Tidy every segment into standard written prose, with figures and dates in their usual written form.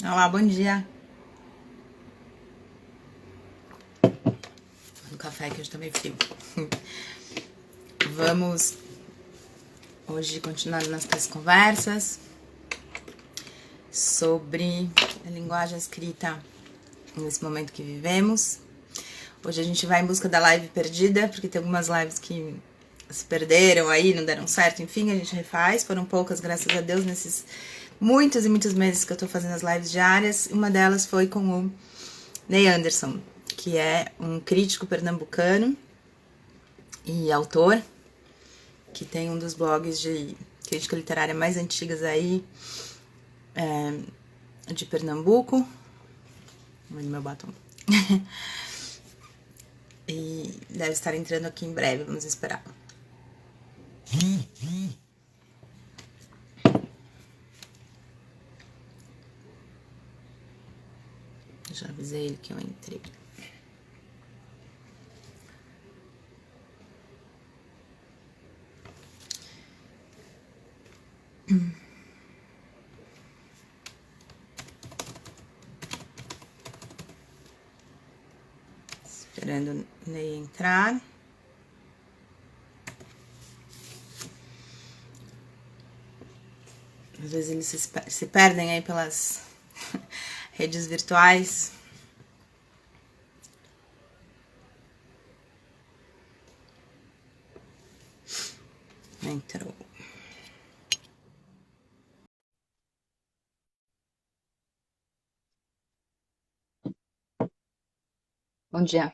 Olá, bom dia. No café que hoje tá meio frio. Vamos hoje continuar nossas conversas sobre a linguagem escrita nesse momento que vivemos. Hoje a gente vai em busca da live perdida, porque tem algumas lives que se perderam aí, não deram certo, enfim, a gente refaz. Foram poucas, graças a Deus, nesses muitos e muitos meses que eu tô fazendo as lives diárias. Uma delas foi com o Ney Anderson, que é um crítico pernambucano e autor, que tem um dos blogs de crítica literária mais antigas aí, de Pernambuco. Vou meu batom. E deve estar entrando aqui em breve, vamos esperar. Já avisei ele que eu entrei. Esperando o Ney entrar. Às vezes eles se perdem aí pelas redes virtuais. Entrou. Bom dia.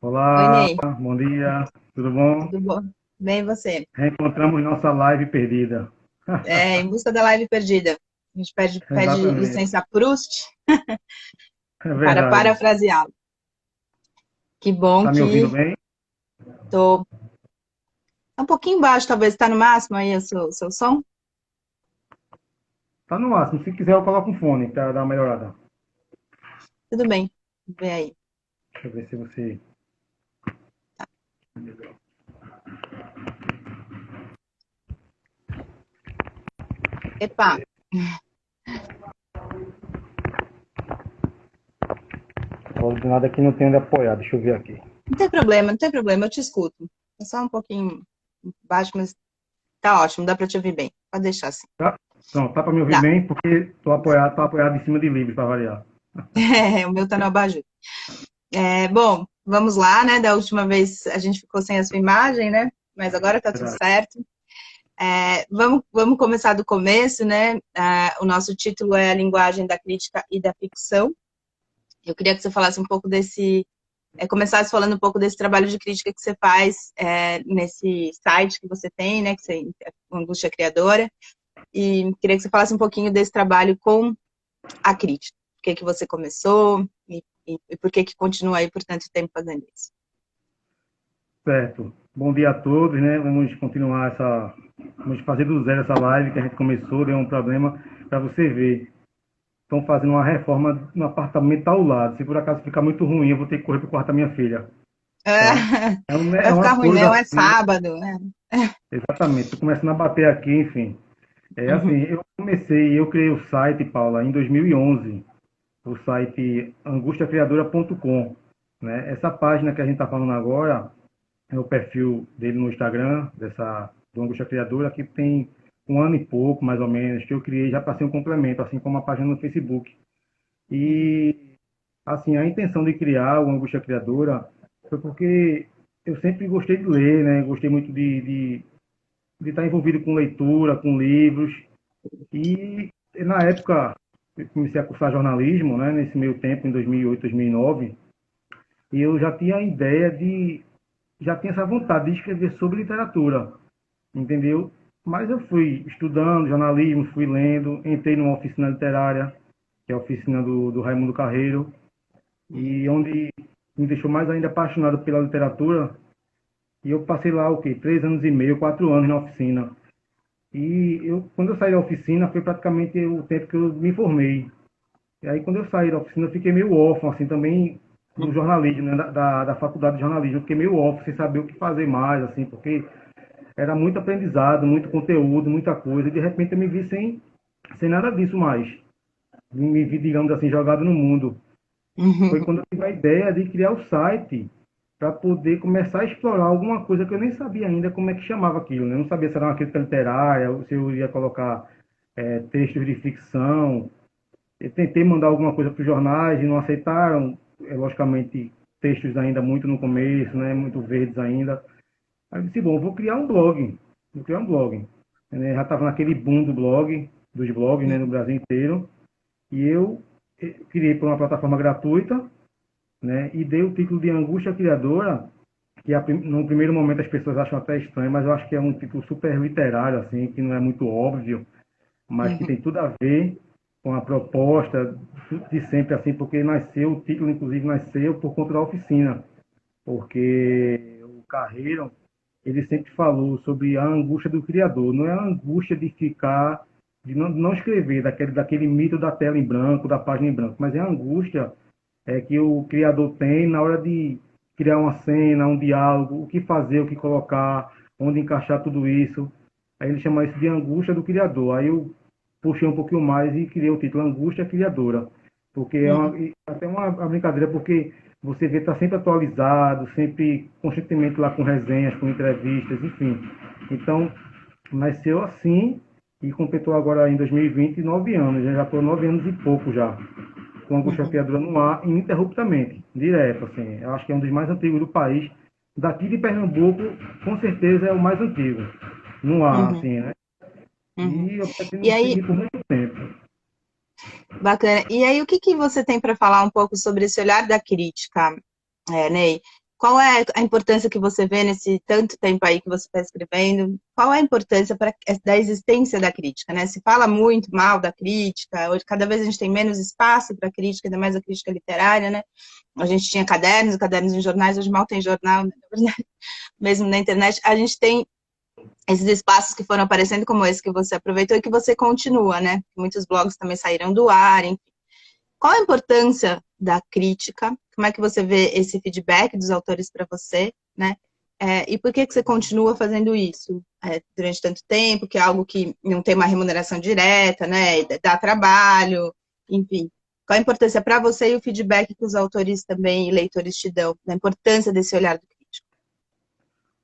Oi, Olá, Ney. bom dia, tudo bom? Tudo bom? Bem, e você? Reencontramos nossa live perdida. Em busca da live perdida. A gente pede Exatamente, licença a Proust é para verdade. parafraseá-lo. Que bom Tá me ouvindo que bem? tô um pouquinho baixo, talvez está no máximo aí o seu som. Tá no máximo, se quiser eu coloco um fone para dar uma melhorada. Tudo bem, vê aí. Deixa eu ver se você... Epa, O nada aqui não tem onde apoiar, deixa eu ver aqui. não tem problema, não tem problema, eu te escuto. É só um pouquinho baixo, mas tá ótimo, dá para te ouvir bem. Pode deixar assim. Tá? Pronto, tá para me ouvir Dá. bem? Porque tô apoiado em cima de livros para variar. O meu tá no abajur. Bom, vamos lá, né? Da última vez a gente ficou sem a sua imagem, né? Mas agora tá tudo Verdade. certo. Vamos começar do começo, né? O nosso título é A Linguagem da Crítica e da Ficção. Eu queria que você falasse um pouco começasse falando um pouco desse trabalho de crítica que você faz nesse site que você tem, né? Que você é Angústia Criadora. E queria que você falasse um pouquinho desse trabalho com a crítica. Por que que você começou e por que que continua aí por tanto tempo fazendo isso? Certo. Bom dia a todos, né? Vamos continuar essa... Vamos fazer do zero essa live que a gente começou, deu um problema para você ver. Estão fazendo uma reforma no apartamento ao lado. Se por acaso ficar muito ruim, eu vou ter que correr pro quarto da minha filha, tá? É Vai ficar uma ruim, coisa não, é assim, sábado, né? exatamente. Tô começando a bater aqui, enfim. É assim, Uhum. eu criei o site, Paula, em 2011, o site angustiacriadora.com, né? Essa página que a gente está falando agora é o perfil dele no Instagram, do Angústia Criadora, que tem um ano e pouco, mais ou menos, que eu criei já para ser um complemento, assim como a página no Facebook. Uhum. E assim, a intenção de criar o Angústia Criadora foi porque eu sempre gostei de ler, né? Gostei muito de estar envolvido com leitura, com livros. E na época, eu comecei a cursar jornalismo, né? Nesse meio tempo, em 2008, 2009, e eu já tinha a ideia já tinha essa vontade de escrever sobre literatura, entendeu? Mas eu fui estudando jornalismo, fui lendo, entrei numa oficina literária, que é a oficina do Raimundo Carreiro, e onde me deixou mais ainda apaixonado pela literatura. E eu passei lá, o quê? 3 anos e meio, 4 anos na oficina. Quando eu saí da oficina, foi praticamente o tempo que eu me formei. E aí, quando eu saí da oficina, eu fiquei meio órfão, assim, também do jornalismo, né? Da faculdade de jornalismo. Eu fiquei meio órfão, sem saber o que fazer mais, assim, porque era muito aprendizado, muito conteúdo, muita coisa. E de repente eu me vi sem nada disso mais. me vi, digamos assim, jogado no mundo. Foi Uhum. quando eu tive a ideia de criar o site para poder começar a explorar alguma coisa que eu nem sabia ainda como é que chamava aquilo, né? Eu não sabia se era uma crítica literária, ou se eu ia colocar textos de ficção. Eu tentei mandar alguma coisa para os jornais e não aceitaram, logicamente, textos ainda muito no começo, né? Muito verdes ainda. Aí eu disse, bom, vou criar um blog. Vou criar um blog. Já estava naquele boom do blog, dos blogs, né, no Brasil inteiro. E eu criei por uma plataforma gratuita, né, e dei o título de Angústia Criadora, que no primeiro momento as pessoas acham até estranho, mas eu acho que é um título super literário, assim, que não é muito óbvio, mas que Uhum. tem tudo a ver com a proposta de sempre, assim, porque nasceu, o título, inclusive, nasceu por conta da oficina, porque o Carreiro, ele sempre falou sobre a angústia do criador, não é a angústia de ficar, de não escrever, daquele mito da tela em branco, da página em branco, mas é a angústia que o criador tem na hora de criar uma cena, um diálogo, o que fazer, o que colocar, onde encaixar tudo isso. Aí ele chama isso de angústia do criador. Aí eu puxei um pouquinho mais e criei o título Angústia Criadora. Porque Uhum. até uma brincadeira, porque você vê está sempre atualizado, sempre constantemente lá com resenhas, com entrevistas, enfim. Então, nasceu assim e completou agora em 2020 9 anos. Já estou 9 anos e pouco já com angústia Uhum. criadora no ar ininterruptamente, direto, assim. Eu acho que é um dos mais antigos do país. Daqui de Pernambuco, com certeza é o mais antigo, no ar, Uhum. assim, né? Uhum. E eu E pretendo aí, seguir por muito tempo. bacana. E aí, o que que você tem para falar um pouco sobre esse olhar da crítica, Ney? Qual é a importância que você vê nesse tanto tempo aí que você está escrevendo? Qual é a importância da existência da crítica, né? Se fala muito mal da crítica, hoje cada vez a gente tem menos espaço para crítica, ainda mais a crítica literária, né? A gente tinha cadernos em jornais, hoje mal tem jornal, né? Mesmo na internet. A gente tem esses espaços que foram aparecendo, como esse que você aproveitou e que você continua, né? Muitos blogs também saíram do ar, enfim. Qual a importância da crítica? Como é que você vê esse feedback dos autores para você, né? E por que que você continua fazendo isso durante tanto tempo, que é algo que não tem uma remuneração direta, né? Dá trabalho, enfim. Qual a importância para você e o feedback que os autores também e leitores te dão, da importância desse olhar do crítico?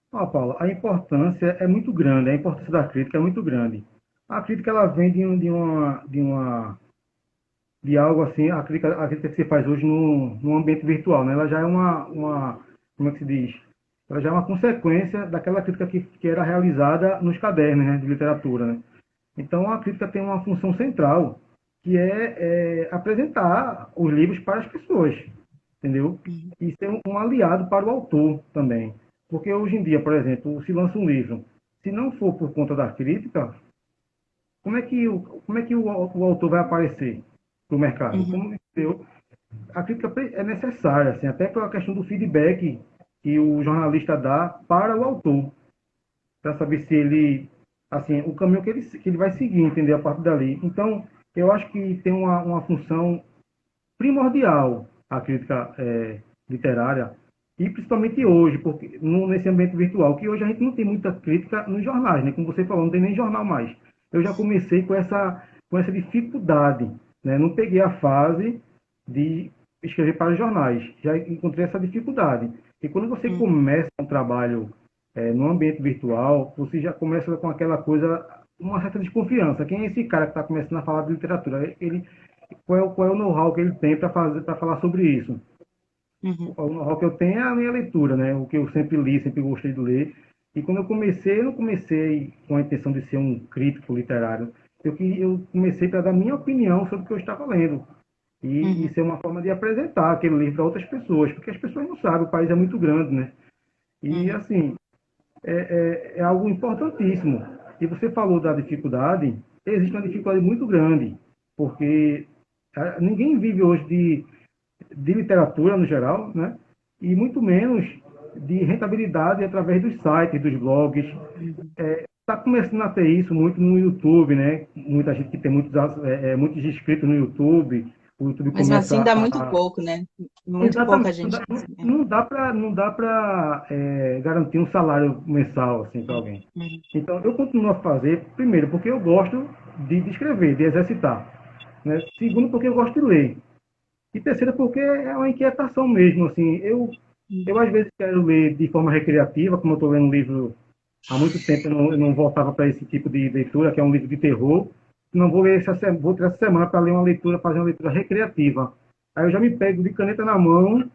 Paula, a importância é muito grande, a importância da crítica é muito grande. A crítica, ela vem de algo assim, a crítica que se faz hoje no ambiente virtual, né? Ela já é como é que se diz? Ela já é uma consequência daquela crítica que era realizada nos cadernos, né, de literatura, né? Então, a crítica tem uma função central, que é apresentar os livros para as pessoas, entendeu? E ser um aliado para o autor também. Porque hoje em dia, por exemplo, se lança um livro, se não for por conta da crítica, como é que o autor vai aparecer para o mercado? Uhum, Como entendeu? A crítica é necessária, assim, até pela questão do feedback que o jornalista dá para o autor, para saber se ele, assim, o caminho que ele vai seguir, entender a partir dali. Então, eu acho que tem uma função primordial a crítica literária, e principalmente hoje, porque nesse ambiente virtual, que hoje a gente não tem muita crítica nos jornais, né? Como você falou, não tem nem jornal mais. Eu já comecei com essa dificuldade, né? Não peguei a fase de escrever para os jornais, já encontrei essa dificuldade. E quando você uhum, começa um trabalho no ambiente virtual, você já começa com aquela coisa, uma certa desconfiança. Quem é esse cara que está começando a falar de literatura? Qual é o know-how que ele tem para falar sobre isso? uhum, O know-how que eu tenho é a minha leitura, né? O que eu sempre li, sempre gostei de ler. E quando eu não comecei com a intenção de ser um crítico literário. Eu comecei para dar minha opinião sobre o que eu estava lendo. E uhum, ser uma forma de apresentar aquele livro a outras pessoas, porque as pessoas não sabem, o país é muito grande, né? E, uhum, assim, é algo importantíssimo. E você falou da dificuldade, existe uma dificuldade muito grande, porque ninguém vive hoje de literatura no geral, né? E muito menos de rentabilidade através dos sites, dos blogs. uhum. Está começando a ter isso muito no YouTube, né? Muita gente que tem muitos inscritos no YouTube, o YouTube Mesmo assim, começa dá muito a. pouco, né? Muito pouca Exatamente, gente. não dá para garantir um salário mensal assim para alguém. Uhum, Então eu continuo a fazer, primeiro, porque eu gosto de escrever, de exercitar. né? Segundo, porque eu gosto de ler. E terceiro, porque é uma inquietação mesmo, assim. Eu às vezes quero ler de forma recreativa, como eu estou lendo um livro há muito tempo, eu não voltava para esse tipo de leitura, que é um livro de terror. Não vou ler vou ter essa semana para ler uma leitura, fazer uma leitura recreativa. Aí eu já me pego de caneta na mão,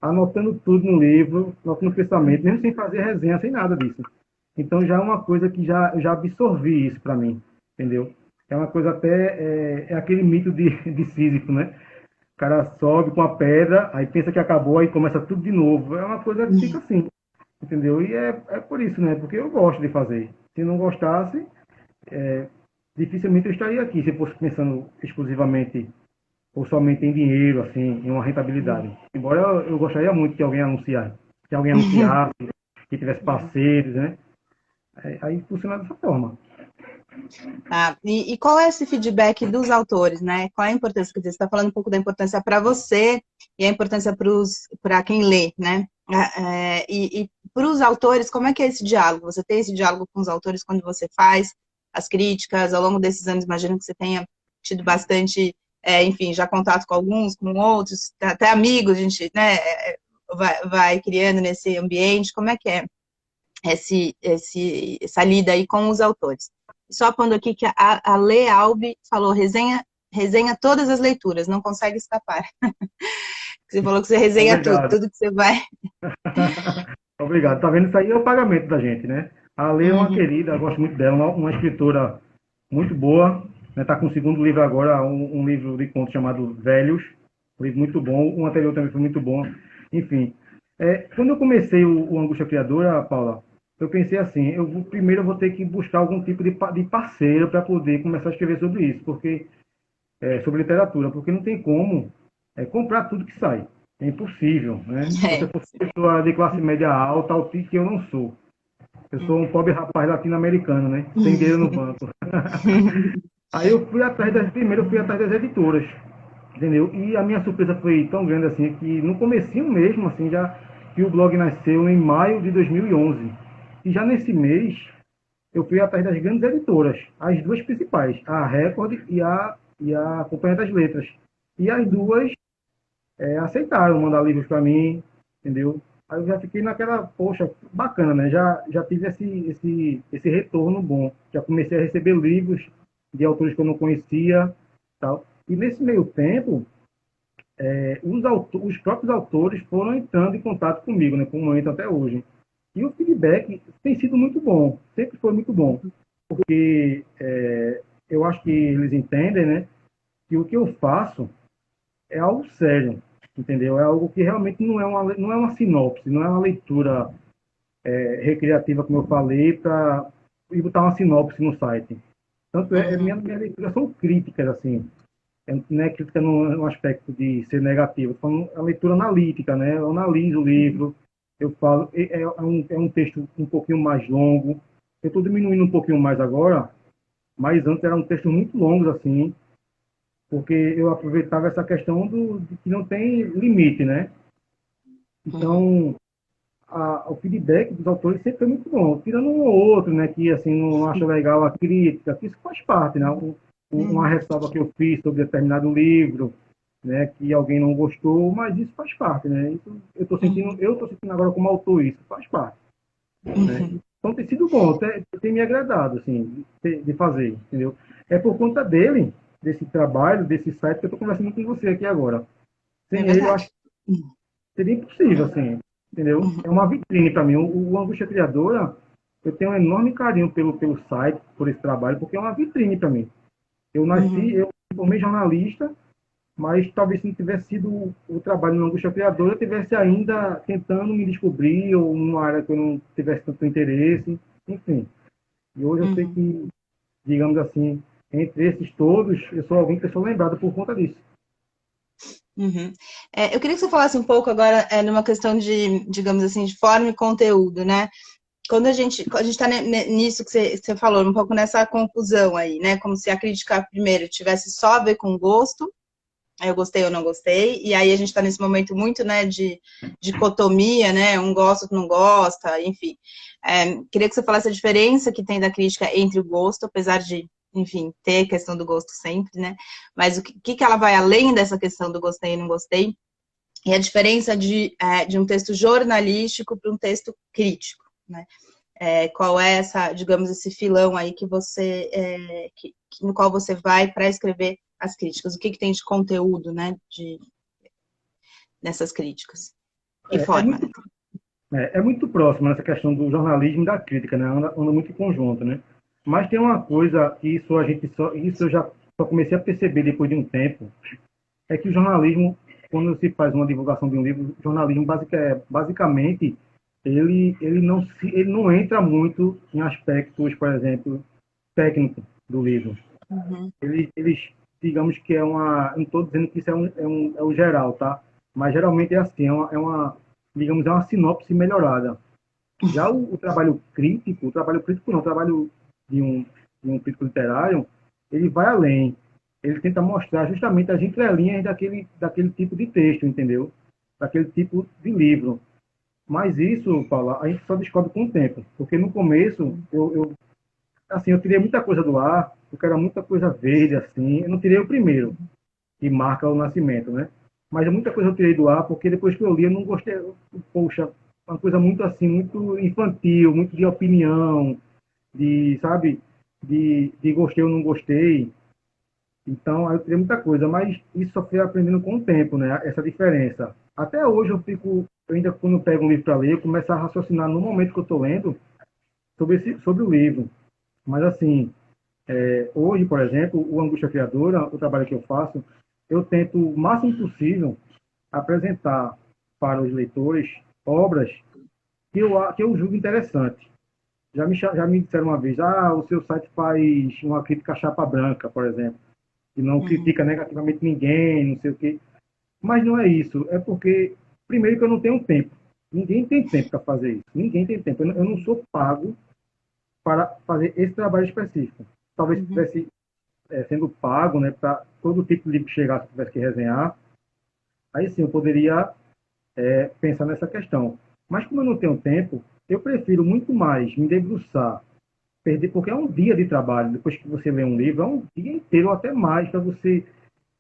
anotando tudo no livro, anotando o pensamento, mesmo sem fazer resenha, sem nada disso. Então já é uma coisa que já absorvi isso para mim, entendeu? É uma coisa até, é aquele mito de Sísifo, né? O cara sobe com a pedra, aí pensa que acabou, aí começa tudo de novo. É uma coisa que fica assim, entendeu? E é por isso, né? Porque eu gosto de fazer. Se não gostasse, dificilmente eu estaria aqui, se eu fosse pensando exclusivamente ou somente em dinheiro, assim, em uma rentabilidade. Embora eu gostaria muito que alguém anunciasse, que tivesse parceiros, né? Aí funciona dessa forma. Tá? E qual é esse feedback dos autores, né? Qual é a importância? Quer dizer, você está falando um pouco da importância para você e a importância para quem lê, né? E para os autores, como é que é esse diálogo? Você tem esse diálogo com os autores quando você faz as críticas? Ao longo desses anos, imagino que você tenha tido bastante, enfim, já contato com alguns, com outros, até amigos, a gente, né, vai criando nesse ambiente. Como é que é essa lida aí com os autores? Só pondo aqui que a Lê Albi falou, resenha todas as leituras, não consegue escapar. Você falou que você resenha tudo, Obrigado. tudo que você vai. Obrigado. Tá vendo? Isso aí é o pagamento da gente, né? A Lê é uma Uhum. querida, eu gosto muito dela, uma escritora muito boa. Está com o segundo livro agora, um livro de contos chamado Velhos. Um livro muito bom. O anterior também foi muito bom. Enfim, quando eu comecei o Angústia Criadora, Paula, eu pensei assim, primeiro eu vou ter que buscar algum tipo de parceiro para poder começar a escrever sobre isso, porque sobre literatura, porque não tem como comprar tudo que sai. É impossível, né? Se você É. for uma pessoa de classe média alta, autista, que eu não sou. Eu sou um pobre rapaz latino-americano, né? Sem dinheiro no banco. Aí eu fui atrás primeiro eu fui atrás das editoras, entendeu? E a minha surpresa foi tão grande assim que no comecinho mesmo, assim, já que o blog nasceu em maio de 2011. E já nesse mês eu fui atrás das grandes editoras, as duas principais, a Record e a Companhia das Letras. E as duas aceitaram mandar livros para mim, entendeu? Aí eu já fiquei naquela, poxa, bacana, né? Já tive esse retorno bom. Já comecei a receber livros de autores que eu não conhecia, tal. E nesse meio tempo, os próprios autores foram entrando em contato comigo, né? Como entram até hoje. E o feedback tem sido muito bom, sempre foi muito bom. Porque eu acho que eles entendem, né? Que o que eu faço é algo sério, entendeu? É algo que realmente não é uma sinopse, não é uma leitura recreativa, como eu falei, para botar uma sinopse no site. Tanto Uhum. minha leitura são críticas, assim, não é crítica no aspecto de ser negativo, são a leitura analítica, né? Eu analiso o livro, eu falo, é um texto um pouquinho mais longo, eu estou diminuindo um pouquinho mais agora, mas antes eram textos muito longos, assim, porque eu aproveitava essa questão de que não tem limite, né? Uhum. Então, o feedback dos autores sempre foi muito bom, tirando um ou outro, né, que assim não acha legal a crítica, que isso faz parte, né? Uma Uhum. ressalva que eu fiz sobre determinado livro, né, que alguém não gostou, mas isso faz parte, né? Isso, Uhum. eu tô sentindo agora como autor isso faz parte, né? Uhum. Então tem sido bom, tem me agradado, assim, de fazer, entendeu? É por conta dele, desse trabalho, desse site que eu estou conversando com você aqui agora. É Sem ele, eu acho verdade. que seria impossível, assim, entendeu? Uhum. É uma vitrine para mim. O Angústia Criadora, eu tenho um enorme carinho pelo site, por esse trabalho, porque é uma vitrine para mim. Uhum. Eu me formei jornalista, mas talvez se não tivesse sido o trabalho no Angústia Criadora, eu tivesse ainda tentando me descobrir, ou numa área que eu não tivesse tanto interesse, enfim. E hoje eu sei Uhum. que, digamos assim, entre esses todos, eu sou alguém que eu sou lembrado por conta disso. Uhum. Eu queria que você falasse um pouco agora numa questão de, digamos assim, de forma e conteúdo, né? Quando a gente está nisso que você falou, um pouco nessa confusão aí, né? Como se a crítica primeiro tivesse só a ver com gosto, eu gostei ou não gostei, e aí a gente está nesse momento muito, né, de dicotomia, né? Um gosta, outro não gosta, enfim. Queria que você falasse a diferença que tem da crítica entre o gosto, apesar de enfim, ter a questão do gosto sempre, né? Mas o que ela vai além dessa questão do gostei e não gostei, e a diferença de um texto jornalístico para um texto crítico, né? Qual é essa, digamos, esse filão aí que você, no qual você vai para escrever as críticas? O que tem de conteúdo, né, nessas críticas? E É, é forma, né? muito, é muito próximo essa questão do jornalismo e da crítica, né? Anda muito em conjunto, né? Mas tem uma coisa que isso eu já só comecei a perceber depois de um tempo, é que o jornalismo, quando se faz uma divulgação de um livro, o jornalismo basicamente ele não entra muito em aspectos, por exemplo, técnicos do livro. Uhum. Eles digamos que é uma, não estou dizendo que isso é o geral, tá? Mas geralmente é assim, digamos, é uma sinopse melhorada. Já o trabalho crítico não, o trabalho de um, de um crítico literário, ele vai além. Ele tenta mostrar justamente as entrelinhas daquele tipo de texto, entendeu? Daquele tipo de livro. Mas isso, Paula, a gente só descobre com o tempo. Porque no começo, assim, eu tirei muita coisa do ar, porque era muita coisa verde, assim. Eu não tirei o primeiro, que marca o nascimento, né? Mas muita coisa eu tirei do ar, porque depois que eu li, eu não gostei. Poxa, uma coisa muito assim, muito infantil, muito de opinião, sabe, de gostei ou não gostei. Então, aí eu tirei muita coisa, mas isso só fui aprendendo com o tempo, né? Essa diferença. Até hoje eu ainda quando eu pego um livro para ler, eu começo a raciocinar no momento que eu estou lendo sobre o livro. Mas assim, hoje, por exemplo, o Angústia Criadora, o trabalho que eu faço, eu tento o máximo possível apresentar para os leitores obras que eu julgo interessantes. Já me disseram uma vez, o seu site faz uma crítica chapa branca, por exemplo, e não Uhum. critica negativamente ninguém, não sei o quê. Mas não é isso, é porque, primeiro, que eu não tenho tempo. Ninguém tem tempo para fazer isso. Ninguém tem tempo. Eu não sou pago para fazer esse trabalho específico. Talvez se Uhum. estivesse sendo pago, né, para todo tipo de livro que chegasse, tivesse que resenhar, aí sim eu poderia pensar nessa questão. Mas como eu não tenho tempo, eu prefiro muito mais me debruçar, perder, porque é um dia de trabalho, depois que você lê um livro, é um dia inteiro ou até mais para você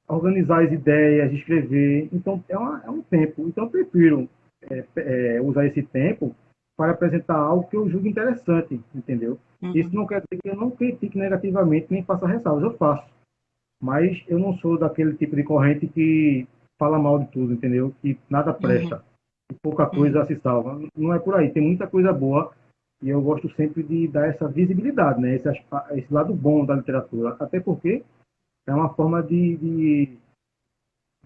organizar as ideias, escrever. Então, é um tempo. Então, eu prefiro usar esse tempo para apresentar algo que eu julgo interessante, entendeu? Isso Uhum. não quer dizer que eu não critique negativamente nem faça ressalvas, eu faço. Mas eu não sou daquele tipo de corrente que fala mal de tudo, entendeu? Que nada Uhum. presta, que pouca Uhum. coisa se salva. Não é por aí, tem muita coisa boa e eu gosto sempre de dar essa visibilidade, né? Esse lado bom da literatura. Até porque é uma forma de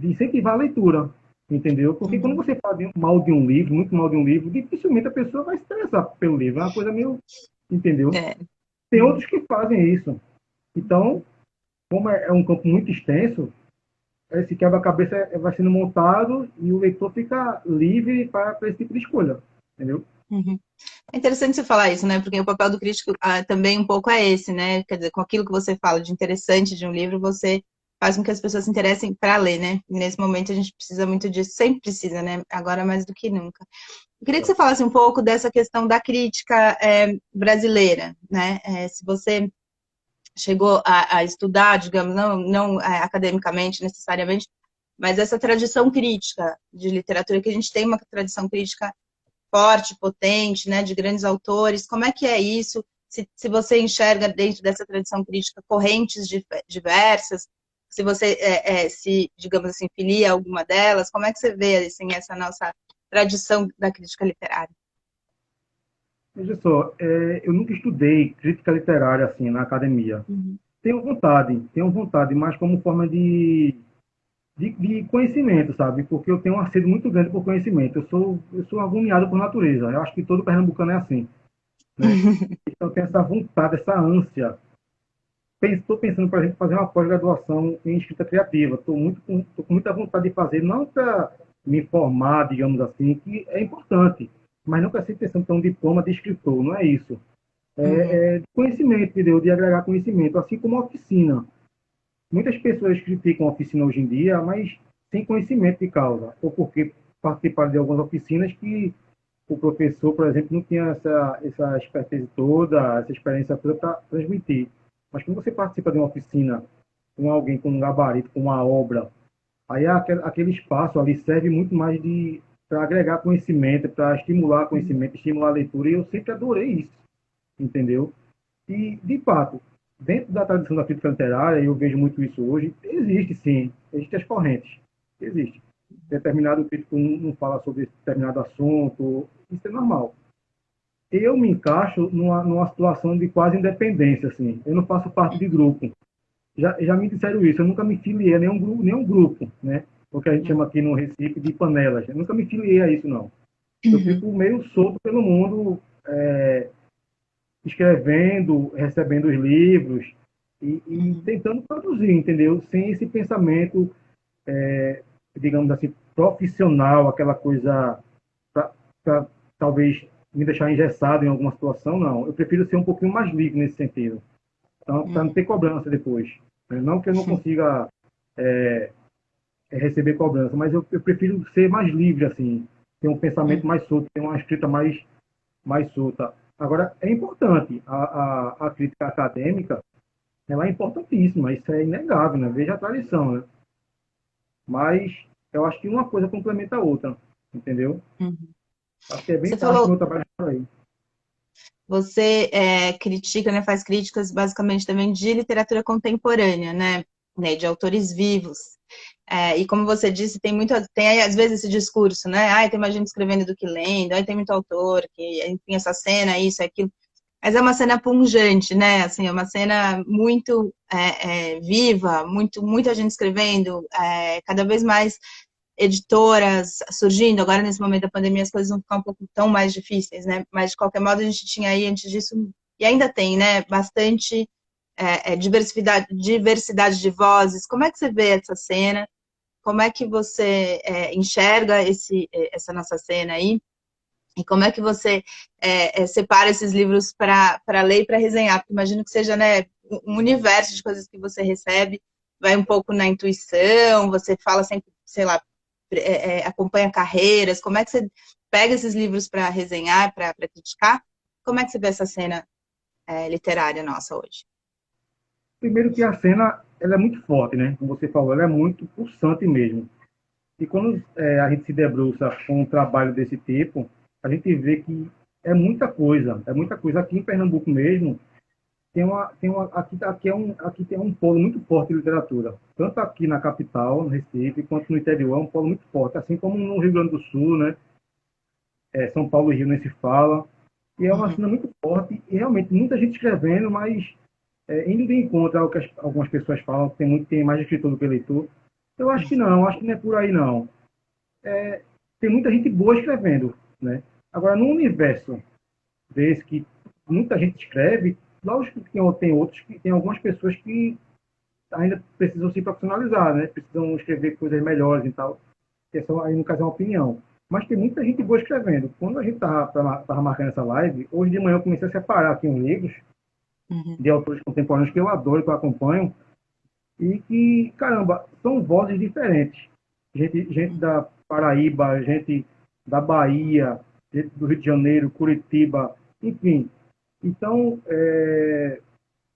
incentivar a leitura, entendeu? Porque quando Uhum. você fala mal de um livro, muito mal de um livro, dificilmente a pessoa vai se interessar pelo livro. É uma coisa meio, entendeu? É. Tem Uhum. outros que fazem isso. Então, como é um campo muito extenso, esse quebra-cabeça vai sendo montado e o leitor fica livre para esse tipo de escolha, entendeu? Uhum. É interessante você falar isso, né? Porque o papel do crítico também um pouco é esse, né? Quer dizer, com aquilo que você fala de interessante de um livro, você faz com que as pessoas se interessem para ler, né? E nesse momento a gente precisa muito disso, sempre precisa, né? Agora mais do que nunca. Eu queria que você falasse um pouco dessa questão da crítica brasileira, né? Se você chegou a estudar, digamos, não academicamente necessariamente, mas essa tradição crítica de literatura, que a gente tem uma tradição crítica forte, potente, né, de grandes autores. Como é que é isso? Se você enxerga dentro dessa tradição crítica correntes diversas, se você se, digamos assim, filia a alguma delas, como é que você vê assim, essa nossa tradição da crítica literária? Veja só, eu nunca estudei crítica literária assim na academia. Uhum. Tenho vontade, mas como forma de conhecimento, sabe? Porque eu tenho um sede muito grande por conhecimento. Eu sou agoniado por natureza. Eu acho que todo pernambucano é assim, né? Então eu tenho essa vontade, essa ânsia. Estou pensando, por exemplo, em fazer uma pós-graduação em escrita criativa. Tô com muita vontade de fazer, não para me formar, digamos assim, que é importante, mas não para ser intenção de ter um diploma de escritor, não é isso. Uhum. É conhecimento, entendeu? De agregar conhecimento, assim como a oficina. Muitas pessoas criticam a oficina hoje em dia, mas sem conhecimento de causa, ou porque participaram de algumas oficinas que o professor, por exemplo, não tinha essa expertise toda, essa experiência toda para transmitir. Mas quando você participa de uma oficina com alguém com um gabarito, com uma obra, aí aquele espaço ali serve muito mais de para agregar conhecimento, para estimular conhecimento, estimular a leitura, e eu sempre adorei isso, entendeu? E, de fato, dentro da tradição da crítica literária, e eu vejo muito isso hoje, existe sim, existem as correntes, existe. Determinado crítico não fala sobre determinado assunto, isso é normal. Eu me encaixo numa situação de quase independência, assim. Eu não faço parte de grupo. Já me disseram isso, eu nunca me filiei a nenhum grupo, né? O que a gente chama aqui no Recife de panelas. Eu nunca me filiei a isso, não. Eu Uhum. fico meio solto pelo mundo, escrevendo, recebendo os livros e Uhum. tentando produzir, entendeu? Sem esse pensamento, digamos assim, profissional, aquela coisa para talvez me deixar engessado em alguma situação, não. Eu prefiro ser um pouquinho mais livre nesse sentido, então, para não Uhum. ter cobrança depois. Não que eu não consiga receber cobrança, mas eu prefiro ser mais livre, assim, ter um pensamento Uhum. mais solto, ter uma escrita mais solta. Agora, é importante, a crítica acadêmica, ela é importantíssima, isso é inegável, né? Veja a tradição, né? Mas eu acho que uma coisa complementa a outra, entendeu? Uhum. Acho que é bem Você fácil o falou, meu trabalho por aí. você critica, né, faz críticas basicamente também de literatura contemporânea, né, de autores vivos. E como você disse, tem às vezes esse discurso, né? Ai, tem mais gente escrevendo do que lendo, ai, tem muito autor, que enfim, essa cena, isso, aquilo. Mas é uma cena pungente, né? Assim, é uma cena muito viva, muita gente escrevendo, cada vez mais editoras surgindo. Agora, nesse momento da pandemia, as coisas vão ficar um pouco tão mais difíceis, né? Mas, de qualquer modo, a gente tinha aí, antes disso, e ainda tem, né? Bastante diversidade de vozes. Como é que você vê essa cena? Como é que você enxerga essa nossa cena aí? E como é que você separa esses livros para ler e para resenhar? Porque imagino que seja, né, um universo de coisas que você recebe, vai um pouco na intuição, você fala sempre, sei lá, acompanha carreiras. Como é que você pega esses livros para resenhar, para criticar? Como é que você vê essa cena literária nossa hoje? Primeiro que a cena, ela é muito forte, né? Como você falou, ela é muito pulsante mesmo. E quando a gente se debruça com um trabalho desse tipo, a gente vê que é muita coisa, é muita coisa. Aqui em Pernambuco mesmo, aqui tem um polo muito forte de literatura. Tanto aqui na capital, no Recife, quanto no interior, é um polo muito forte. Assim como no Rio Grande do Sul, né? São Paulo e Rio nem se fala. E é uma Uhum, cena muito forte e realmente muita gente escrevendo, mas indo de encontro ao que algumas pessoas falam, que tem mais escritor do que leitor. Eu acho que não é por aí não. Tem muita gente boa escrevendo, né? Agora, num universo desse que muita gente escreve, lógico que tem outros que tem algumas pessoas que ainda precisam se profissionalizar, né? Precisam escrever coisas melhores e tal. Aí, no caso, é uma opinião. Mas tem muita gente boa escrevendo. Quando a gente tava marcando essa live, hoje de manhã eu comecei a separar aqui uns livros uhum, de autores contemporâneos que eu adoro, que eu acompanho, e que, caramba, são vozes diferentes. Gente da Paraíba, gente da Bahia, gente do Rio de Janeiro, Curitiba, enfim. Então, é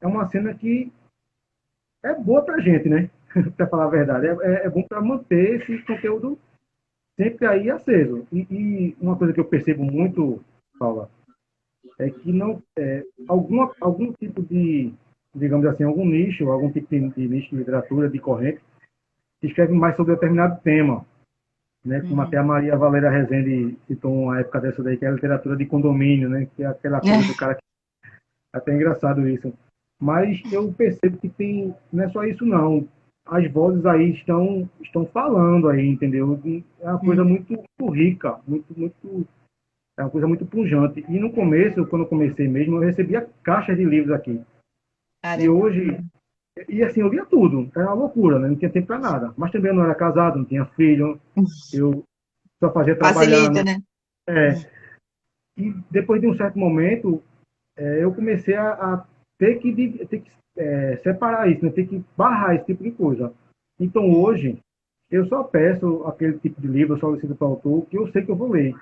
uma cena que é boa pra gente, né? Para falar a verdade. É bom para manter esse conteúdo sempre aí aceso. E uma coisa que eu percebo muito, Paula, é que não algum tipo de, digamos assim, algum nicho, algum tipo de nicho de literatura, de corrente, que escreve mais sobre determinado tema, né? Como até uhum. a Maria Valéria Rezende citou uma época dessa daí, que é a literatura de condomínio, né? Que é aquela coisa do cara que é até engraçado isso. Mas eu percebo que não é só isso não. As vozes aí estão falando aí, entendeu? E é uma coisa Uhum. muito rica, é uma coisa muito pujante. E no começo, quando eu comecei mesmo, eu recebia caixas de livros aqui. E Caramba. hoje, e assim, eu lia tudo. Era uma loucura, né? Não tinha tempo para nada. Mas também eu não era casado, não tinha filho. Eu só fazia Facilita, trabalhando. né? E depois de um certo momento, eu comecei a ter que separar isso, né? Ter que barrar esse tipo de coisa. Então Uhum. hoje, eu só peço aquele tipo de livro, eu solicito para o autor, que eu sei que eu vou ler.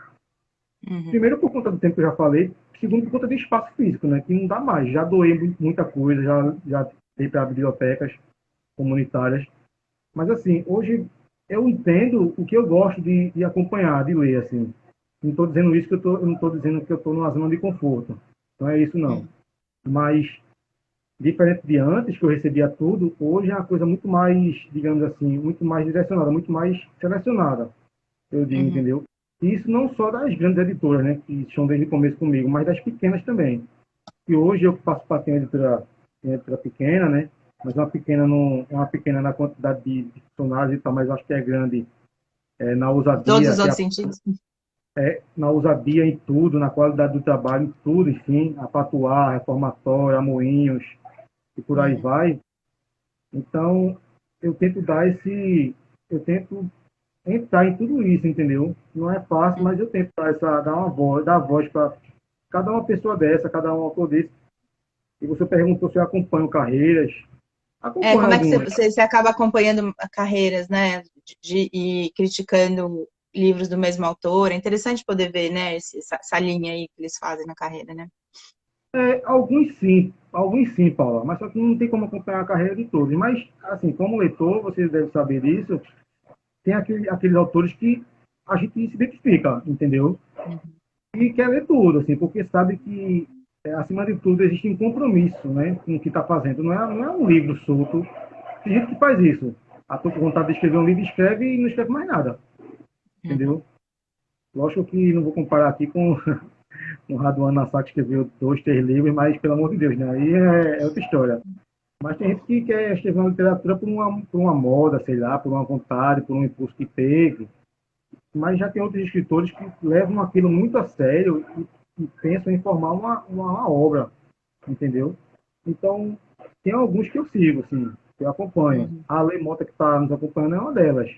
Uhum. Primeiro, por conta do tempo que eu já falei. Segundo, por conta de espaço físico, né? Que não dá mais. Já doei muita coisa, já dei para bibliotecas comunitárias. Mas, assim, hoje eu entendo o que eu gosto de acompanhar, de ler, assim. Não estou dizendo isso que eu não estou dizendo que eu estou numa zona de conforto. Não é isso, não. Uhum. Mas, diferente de antes, que eu recebia tudo, hoje é uma coisa muito mais, digamos assim, muito mais direcionada, muito mais selecionada, eu digo, Uhum. entendeu? E isso não só das grandes editoras, né, que estão desde o começo comigo, mas das pequenas também. E hoje eu faço parte de uma editora pequena, né? Mas uma pequena não é uma pequena na quantidade de funcionários e tal, mas acho que é grande na Em todos ousadia, os outros sentidos? na ousadia em tudo, na qualidade do trabalho, em tudo, enfim, a Patuá, a Reformatória, a Moinhos e por aí Uhum. vai. Então, eu tento eu tento entrar em tudo isso, entendeu? Não é fácil, mas Uhum. eu tento dar voz para cada uma pessoa dessa, cada um autor desse. E você perguntou se eu acompanho carreiras. É, Acompanho como é que você, algumas. você acaba acompanhando carreiras, né, e criticando livros do mesmo autor? É interessante poder ver, né, essa linha aí que eles fazem na carreira, né? Alguns sim, Paula, mas só que não tem como acompanhar a carreira de todos. Mas, assim, como leitor, você deve saber disso, tem aqueles autores que a gente se identifica, entendeu? Uhum. E quer ler tudo, assim, porque sabe que, acima de tudo, existe um compromisso, né, com o que está fazendo. Não é um livro solto. Tem gente que faz isso. A tua vontade de escrever um livro, escreve e não escreve mais nada, Uhum. entendeu? Lógico que não vou comparar aqui com o Raduan Nassar, que escreveu 2, 3 livros, mas, pelo amor de Deus, né? Aí é outra história. Mas tem gente que quer escrever uma literatura por uma moda, sei lá, por uma vontade, por um impulso que teve. Mas já tem outros escritores que levam aquilo muito a sério e pensam em formar uma obra, entendeu? Então, tem alguns que eu sigo, assim, que eu acompanho. Uhum. A Ale Mota, que está nos acompanhando, é uma delas.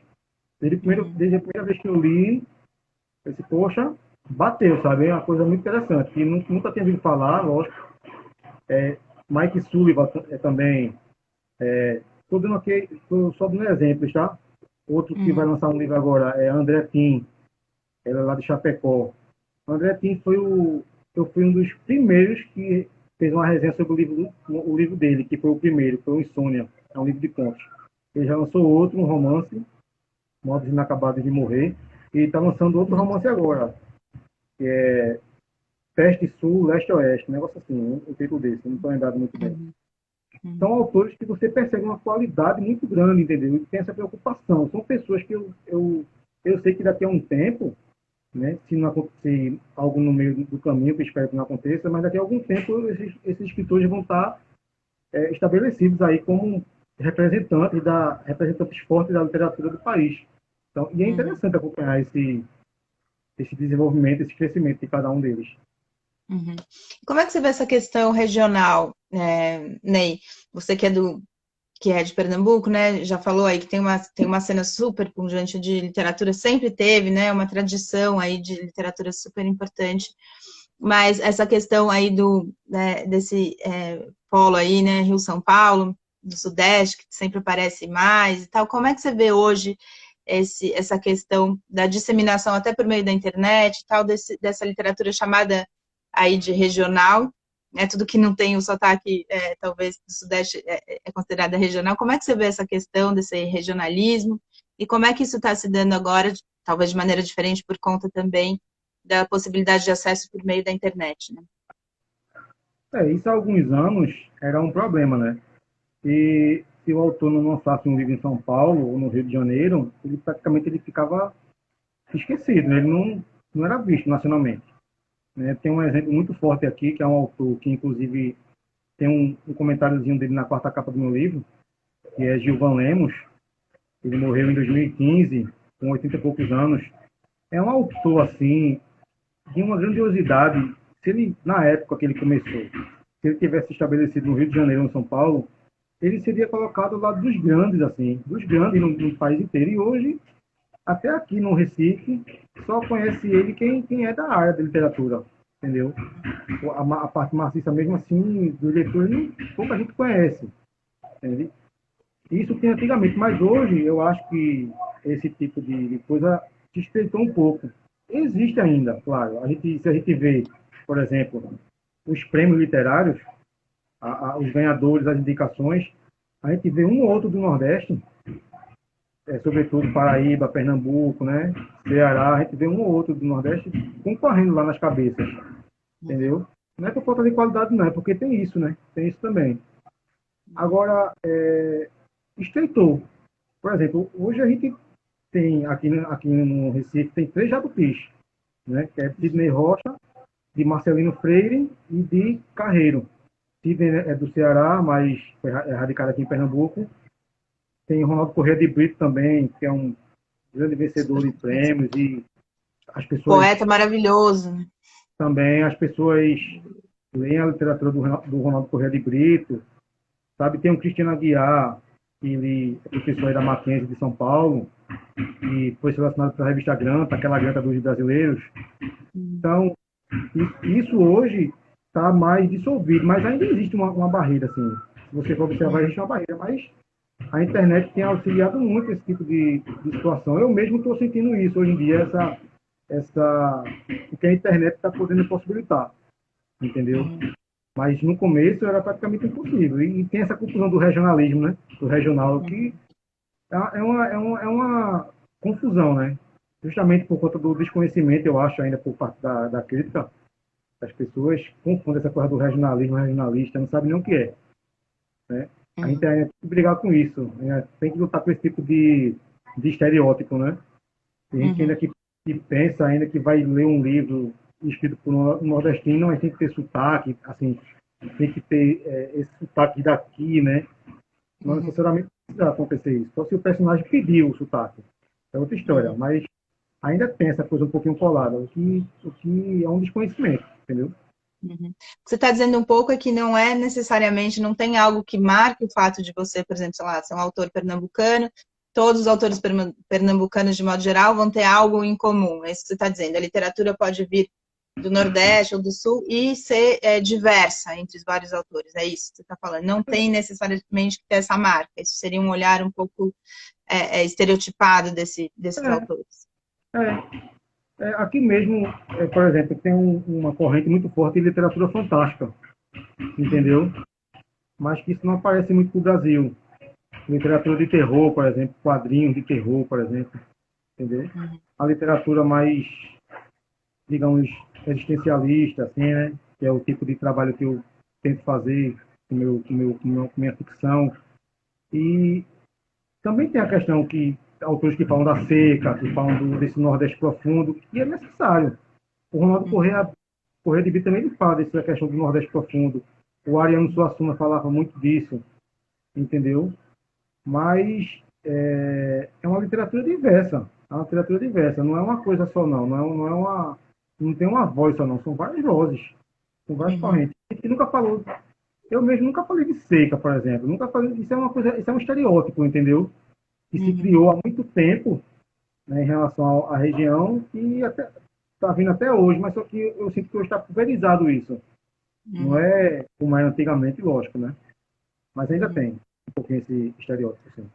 Uhum. Desde a primeira vez que eu li, eu disse, poxa, bateu, sabe? É uma coisa muito interessante, que nunca tinha ouvido falar, lógico. Mike Sullivan também. Estou dando aqui, tô só dando exemplos, tá? Outro que vai Uhum. lançar um livro agora é André Tim, ela é lá de Chapecó. André Tim eu fui um dos primeiros que fez uma resenha sobre o livro dele, que foi o primeiro, foi o Insônia, é um livro de contos. Ele já lançou outro, um romance, Modos Inacabados de Morrer, e está lançando outro Uhum. romance agora, Peste Sul, Leste Oeste, um negócio assim, um título desse, não estou lembrado muito bem. Uhum. São Uhum. autores que você percebe uma qualidade muito grande, entendeu? E tem essa preocupação. São pessoas que eu sei que daqui a um tempo, né, se não acontecer algo no meio do caminho, que espero que não aconteça, mas daqui a algum tempo esses escritores vão estar estabelecidos aí como representantes fortes da literatura do país. Então, e é Uhum. interessante acompanhar esse desenvolvimento, esse crescimento de cada um deles. Uhum. Como é que você vê essa questão regional, Ney? Você que é de Pernambuco, né? Já falou aí que tem uma cena super pungente de literatura, sempre teve, né? Uma tradição aí de literatura super importante. Mas essa questão aí desse polo aí, né? Rio-São Paulo, do Sudeste, que sempre aparece mais e tal. Como é que você vê hoje essa questão da disseminação até por meio da internet e tal, dessa literatura chamada aí de regional, né? Tudo que não tem o sotaque, talvez, do Sudeste é considerada regional. Como é que você vê essa questão desse regionalismo? E como é que isso está se dando agora, talvez de maneira diferente, por conta também da possibilidade de acesso por meio da internet, né? Isso há alguns anos era um problema, né? E se o autor não lançasse um livro em São Paulo ou no Rio de Janeiro, ele praticamente ele ficava esquecido, né? Ele não era visto nacionalmente. Né? Tem um exemplo muito forte aqui, que é um autor que, inclusive, tem um comentáriozinho dele na quarta capa do meu livro, que é Gilvan Lemos. Ele morreu em 2015, com 80 e poucos anos. É um autor, assim, de uma grandiosidade. Se ele, na época que ele começou, se ele tivesse estabelecido no Rio de Janeiro ou em São Paulo, ele seria colocado ao lado dos grandes, assim, dos grandes no país inteiro. E hoje, até aqui no Recife, só conhece ele quem é da área de literatura, entendeu? A parte maciça mesmo assim, do leitor, pouca gente conhece, entende? Isso tinha antigamente, mas hoje eu acho que esse tipo de coisa se estreitou um pouco. existe ainda, claro. Se a gente vê, por exemplo, os prêmios literários, os ganhadores, as indicações, a gente vê um ou outro do Nordeste, sobretudo Paraíba, Pernambuco, né? Ceará, a gente vê um ou outro do Nordeste concorrendo lá nas cabeças, entendeu? Não é por falta de qualidade, não, é porque tem isso, né? Tem isso também. Agora, estreitou. Por exemplo, hoje a gente tem, aqui no Recife, tem 3 jabutis, né? Que é de Sidney Rocha, de Marcelino Freire e de Carreiro. Sidney é do Ceará, mas é radicado aqui em Pernambuco. Tem Ronaldo Corrêa de Brito também, que é um grande vencedor de prêmios, e as pessoas Poeta maravilhoso, né? também, as pessoas leem a literatura do Ronaldo Corrêa de Brito, sabe? Tem o Cristiano Aguiar, que ele é professor aí da Mackenzie de São Paulo, e foi selecionado para a revista Granta, aquela Granta dos brasileiros. Então, isso hoje está mais dissolvido, mas ainda existe uma barreira, assim. Se você for observar, existe uma barreira, mas a internet tem auxiliado muito esse tipo de situação. Eu mesmo estou sentindo isso hoje em dia, o que a internet está podendo possibilitar, entendeu? Mas no começo era praticamente impossível. E tem essa confusão do regionalismo, né? Do regional, que é uma confusão, né? Justamente por conta do desconhecimento, eu acho, ainda por parte da crítica, as pessoas confundem essa coisa do regionalismo, regionalista, não sabem nem o que é. Né? A internet tem que brigar com isso, né? Tem que lutar com esse tipo de estereótipo, né? Tem gente ainda que pensa ainda que vai ler um livro escrito por um nordestino, mas tem que ter sotaque, assim, tem que ter esse sotaque daqui, né? Não necessariamente precisa acontecer isso. Só se o personagem pediu o sotaque. É outra história, mas ainda tem essa coisa um pouquinho colada, o que é um desconhecimento, entendeu? Uhum. O que você está dizendo um pouco é que não é necessariamente, não tem algo que marque o fato de você, por exemplo, sei lá, ser um autor pernambucano, todos os autores pernambucanos, de modo geral, vão ter algo em comum. É isso que você está dizendo. A literatura pode vir do Nordeste ou do Sul e ser diversa entre os vários autores. É isso que você está falando. Não tem necessariamente que ter essa marca. Isso seria um olhar um pouco estereotipado desses autores. É, aqui mesmo, por exemplo, tem uma corrente muito forte de literatura fantástica, entendeu? Mas que isso não aparece muito no Brasil. Literatura de terror, por exemplo, quadrinhos de terror, por exemplo, entendeu? A literatura mais, digamos, existencialista, assim, né? Que é o tipo de trabalho que eu tento fazer com minha ficção. E também tem a questão que autores que falam da seca, que falam desse Nordeste profundo, e é necessário. O Ronaldo Corrêa de Brito também ele fala dessa questão do Nordeste profundo. O Ariano Suassuna falava muito disso, entendeu? Mas é uma literatura diversa. É uma literatura diversa. Não é uma coisa só, não. Não tem uma voz só, não. São várias vozes. São várias correntes. A gente nunca falou. Eu mesmo nunca falei de seca, por exemplo. Nunca falei. Isso é uma coisa. Isso é um estereótipo, entendeu? Que se criou há muito tempo, né, em relação à região e até está vindo até hoje, mas só que eu sinto que hoje está pulverizado isso. Não é como era antigamente, lógico, né? Mas ainda tem um pouquinho esse estereótipo, assim.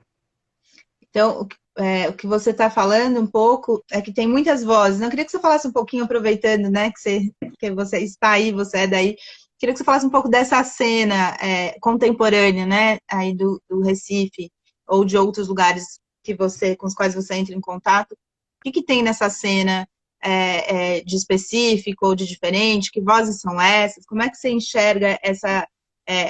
Então, o que você está falando um pouco é que tem muitas vozes. Eu queria que você falasse um pouquinho, aproveitando, né, que você está aí, você é daí. Queria que você falasse um pouco dessa cena contemporânea, né, aí do Recife ou de outros lugares com os quais você entra em contato. O que tem nessa cena de específico ou de diferente? Que vozes são essas? Como é que você enxerga essa?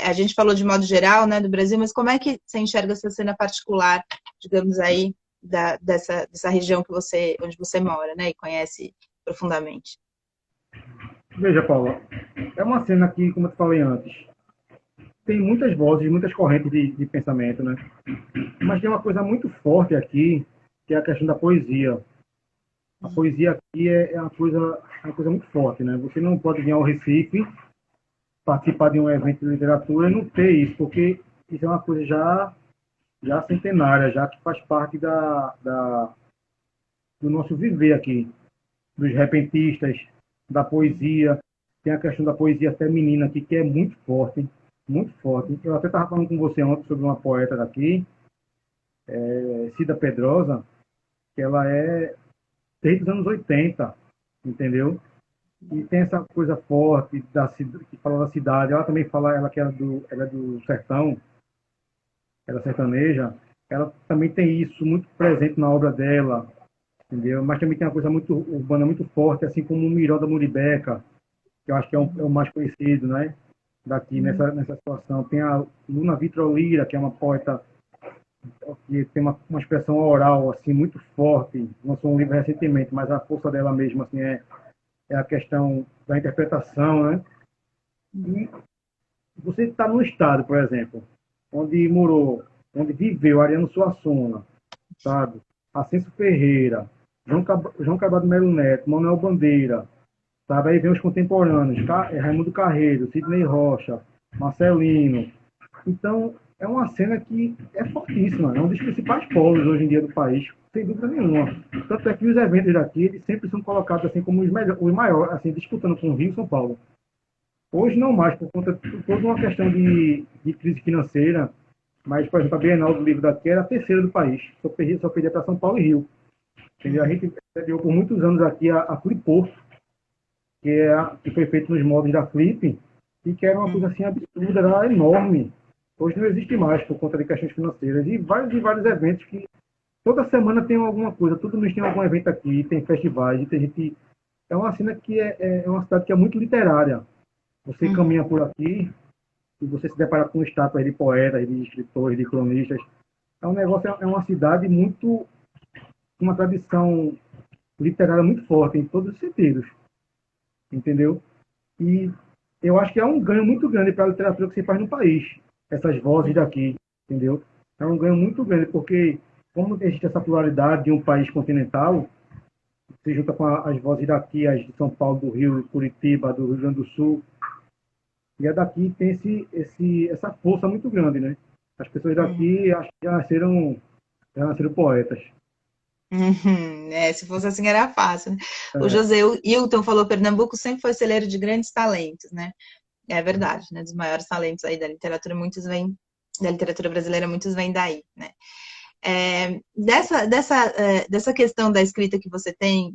A gente falou de modo geral, né, do Brasil, mas como é que você enxerga essa cena particular, digamos aí, dessa região onde você mora, né, e conhece profundamente? Veja, Paula, é uma cena que, como eu te falei antes, tem muitas vozes, muitas correntes de pensamento, né? Mas tem uma coisa muito forte aqui, que é a questão da poesia. A poesia aqui é uma coisa muito forte, né? Você não pode vir ao Recife, participar de um evento de literatura e não ter isso, porque isso é uma coisa já centenária, já que faz parte do nosso viver aqui, dos repentistas, da poesia. Tem a questão da poesia feminina aqui, que é muito forte, muito forte. Eu até estava falando com você ontem sobre uma poeta daqui, Cida Pedrosa, que ela é desde os anos 80. entendeu? E tem essa coisa forte que fala da cidade. Ela também fala, ela que ela é do sertão, ela é sertaneja, ela também tem isso muito presente na obra dela, entendeu? Mas também tem uma coisa muito urbana, muito forte, assim como o Miró da Muribeca, que eu acho que é o mais conhecido, né? Daqui Uhum. nessa situação. Tem a Luna Vitrolira, que é uma poeta que tem uma expressão oral assim muito forte. Lançou um livro recentemente, mas a força dela mesmo assim é a questão da interpretação, né? E você está no estado, por exemplo, onde morou, onde viveu Ariano Suassuna, sabe? Ascenso Ferreira, João Cabral Melo Neto, Manuel Bandeira, sabe? Aí vem os contemporâneos, Raimundo Carreiro, Sidney Rocha, Marcelino. Então, é uma cena que é fortíssima, é um dos principais polos hoje em dia do país, sem dúvida nenhuma. Tanto é que os eventos daqui, eles sempre são colocados assim como os maiores, assim, disputando com o Rio e São Paulo. Hoje não mais, por conta de toda uma questão de crise financeira, mas, por exemplo, a Bienal do Livro daqui era a terceira do país, só perdia para São Paulo e Rio. Entendeu? A gente sediou por muitos anos aqui a Fliporto, que foi feito nos moldes da Flip, e que era uma coisa assim absurda, era enorme. Hoje não existe mais por conta de questões financeiras. E vários eventos que toda semana tem alguma coisa, todo mês tem algum evento aqui, tem festivais, e tem gente. É uma cena que é uma cidade que é muito literária. Você Uhum. caminha por aqui e você se depara com estátuas de poetas, de escritores, de cronistas. É um negócio, é uma cidade muito, uma tradição literária muito forte em todos os sentidos, entendeu? E eu acho que é um ganho muito grande para a literatura que se faz no país, essas vozes daqui, entendeu? É um ganho muito grande, porque como existe essa pluralidade de um país continental, se junta com as vozes daqui, as de São Paulo, do Rio, Curitiba, do Rio Grande do Sul, e a daqui tem essa força muito grande, né? As pessoas Uhum. daqui acho que já nasceram poetas. Uhum. É, se fosse assim era fácil, né? O É, José Hilton falou, Pernambuco sempre foi celeiro de grandes talentos, né? É verdade, né? Dos maiores talentos aí da literatura, muitos vêm da literatura brasileira, muitos vêm daí, né? Dessa questão da escrita que você tem,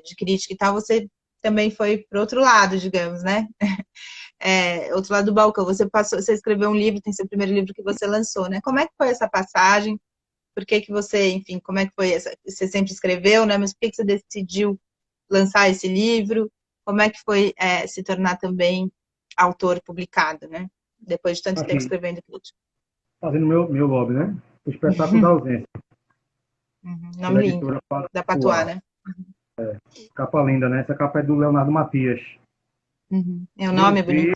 de crítica e tal, você também foi para outro lado, digamos, né? Outro lado do balcão. Você escreveu um livro, tem seu primeiro livro que você lançou, né? Como é que foi essa passagem? Por que que você, enfim, como é que foi essa? Você sempre escreveu, né? Mas por que que você decidiu lançar esse livro? Como é que foi se tornar também autor publicado, né? Depois de tanto tempo aqui, escrevendo crítica. fazendo meu lobby, né? O Espetáculo da Ausência, Uhum. pela Nome lindo, editora da Patuá, Patuá. né? Capa linda, né? Essa capa é do Leonardo Matias. Uhum. O Meu nome é ver.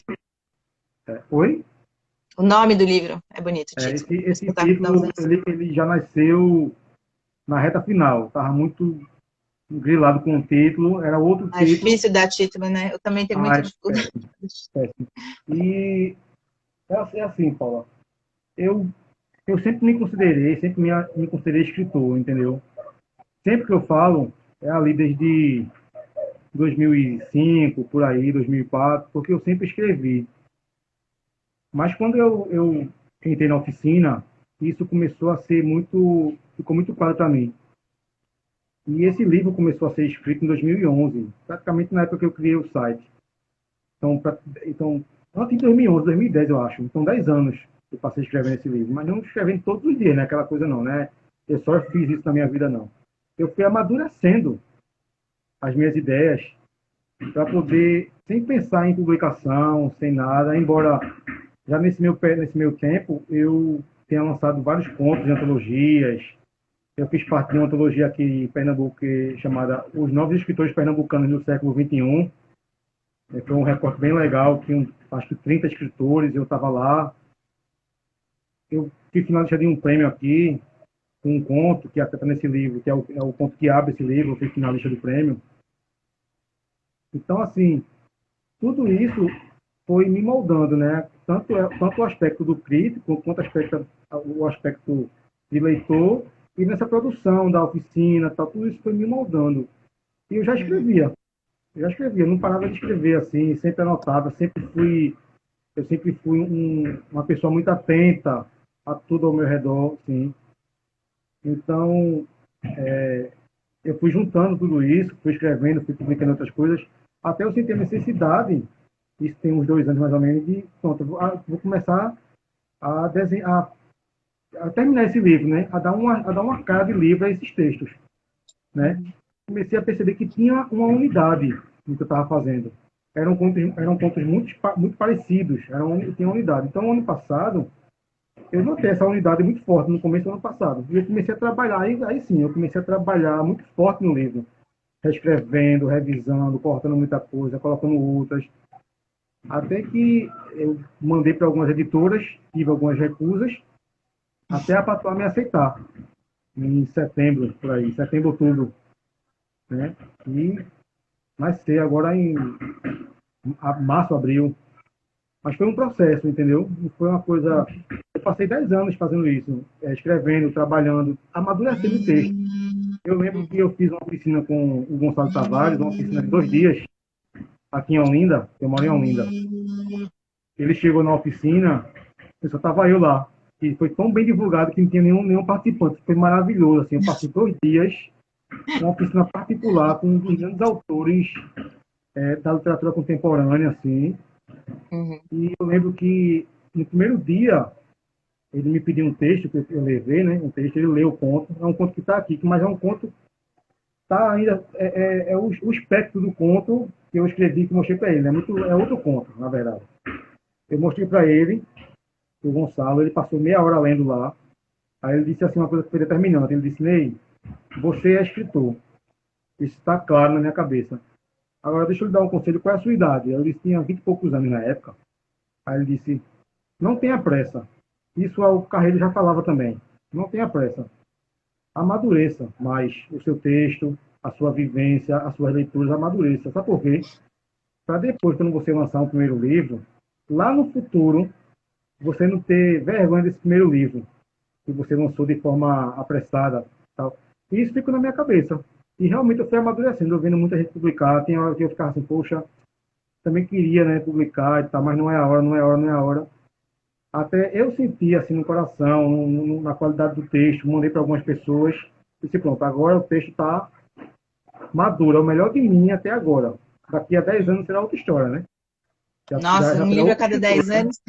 bonito. Oi? O nome do livro é bonito, o título. O Esse Espetáculo da título Ausência. ele já nasceu na reta final. Estava muito grilado com o título. Era outro É título. difícil dar título, né? Eu também tenho muita Ai, dificuldade. péssimo. E é assim, Paula. Eu, eu sempre me considerei escritor, entendeu? Sempre que eu falo, é ali desde 2005, por aí, 2004, porque eu sempre escrevi. Mas quando eu entrei na oficina, isso começou a ser ficou muito claro para mim. E esse livro começou a ser escrito em 2011, praticamente na época que eu criei o site. Então antes de 2011, 2010 eu acho. Então 10 anos eu passei escrevendo esse livro, mas não escrevendo todos os dias, né? Aquela coisa não, né? Eu só fiz isso na minha vida, não. Eu fui amadurecendo as minhas ideias para poder, sem pensar em publicação, sem nada, embora já nesse meu tempo eu tenha lançado vários contos de antologias. Eu fiz parte de uma antologia aqui em Pernambuco chamada Os Novos Escritores Pernambucanos no Século XXI. Foi um recorte bem legal, tinha acho que 30 escritores, eu estava lá. Eu fui finalista de um prêmio aqui, com um conto que até está nesse livro, que é o conto que abre esse livro, eu fui finalista do prêmio. Então, assim, tudo isso foi me moldando, né? Tanto o aspecto do crítico, quanto o aspecto de leitor, e nessa produção da oficina, tal, tudo isso foi me moldando. E Uhum. eu já escrevia, não parava de escrever assim, sempre anotava, eu sempre fui uma pessoa muito atenta a tudo ao meu redor, sim. Então, eu fui juntando tudo isso, fui escrevendo, fui publicando outras coisas, até eu senti a necessidade, isso tem uns 2 anos mais ou menos, de, pronto, vou começar a desenhar, a terminar esse livro, né? A dar uma cara de livro a esses textos, né? Uhum. Comecei a perceber que tinha uma unidade no que eu estava fazendo. Eram contos muito parecidos, tinha uma unidade. Então, ano passado, eu notei essa unidade muito forte no começo do ano passado. E eu comecei a trabalhar, aí sim, eu comecei a trabalhar muito forte no livro, reescrevendo, revisando, cortando muita coisa, colocando outras. Até que eu mandei para algumas editoras, tive algumas recusas, até a Patois me aceitar, em setembro, por aí, setembro, outubro, né? E vai ser agora em março, abril. Mas foi um processo, entendeu? Não foi uma coisa. Eu passei 10 anos fazendo isso, escrevendo, trabalhando, amadurecendo o texto. Eu lembro que Uhum. eu fiz uma oficina com o Gonçalo Tavares, uma oficina de 2 dias, aqui em Olinda, eu moro em Olinda. Ele chegou na oficina, só estava eu lá. E foi tão bem divulgado que não tinha nenhum participante. Foi maravilhoso. Assim, eu passei 2 dias, uma oficina particular com um dos grandes autores da literatura contemporânea, assim. Uhum. E eu lembro que no primeiro dia ele me pediu um texto que eu levei, né? Um texto, ele leu o conto. É um conto que está aqui, mas é um conto tá ainda o espectro do conto que eu escrevi que mostrei para ele. É outro conto, na verdade. Eu mostrei para ele, o Gonçalo, ele passou meia hora lendo lá. Aí ele disse assim uma coisa que foi determinante. Ele disse: Ney, você é escritor. Isso está claro na minha cabeça. Agora deixa eu lhe dar um conselho. Qual é a sua idade? Eu disse: tinha 20 e poucos anos na época. Aí ele disse: não tenha pressa. Isso o Carreiro já falava também. Não tenha pressa. Amadureça mais o seu texto, a sua vivência, as suas leituras, amadureça. Sabe por quê? Para depois, quando você lançar um primeiro livro, lá no futuro, você não ter vergonha desse primeiro livro, que você lançou de forma apressada. Tal. E isso ficou na minha cabeça. E realmente eu fui amadurecendo, eu vendo muita gente publicar, tem hora que eu ficava assim, poxa, também queria, né, publicar e tal, mas não é a hora, não é a hora, não é a hora. Até eu senti assim no coração, na qualidade do texto, mandei para algumas pessoas, e disse, pronto, agora o texto está maduro, é o melhor de mim até agora. Daqui a 10 anos será outra história, né? Já Nossa, um será livro a outro cada escritor. 10 anos.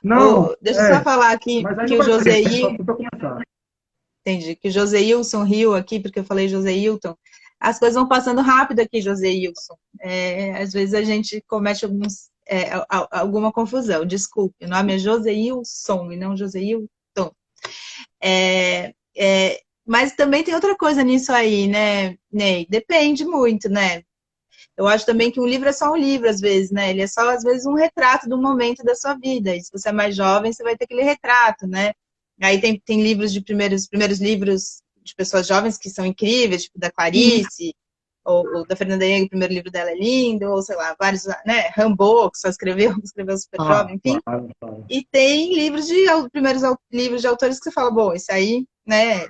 Não, Deixa eu só falar aqui mas aí que não o vai ser, só Joseí, para começar. entendi, que o Joseilson riu aqui, porque eu falei Joseilton. As coisas vão passando rápido aqui, Joseilson. Às vezes a gente comete alguma confusão, desculpe. O nome é Joseilson e não Joseilton. Mas também tem outra coisa nisso aí, né, Ney? Depende muito, né? Eu acho também que um livro é só um livro, às vezes, né? Ele é só, às vezes, um retrato do momento da sua vida. E se você é mais jovem, você vai ter aquele retrato, né? Aí tem livros de primeiros livros de pessoas jovens que são incríveis, tipo da Clarice, ou da Fernanda Young, o primeiro livro dela é lindo, ou sei lá, vários, né? Rambo, que só escreveu super Ah, jovem, enfim. claro, claro. E tem primeiros livros de autores que você fala, bom, isso aí, né?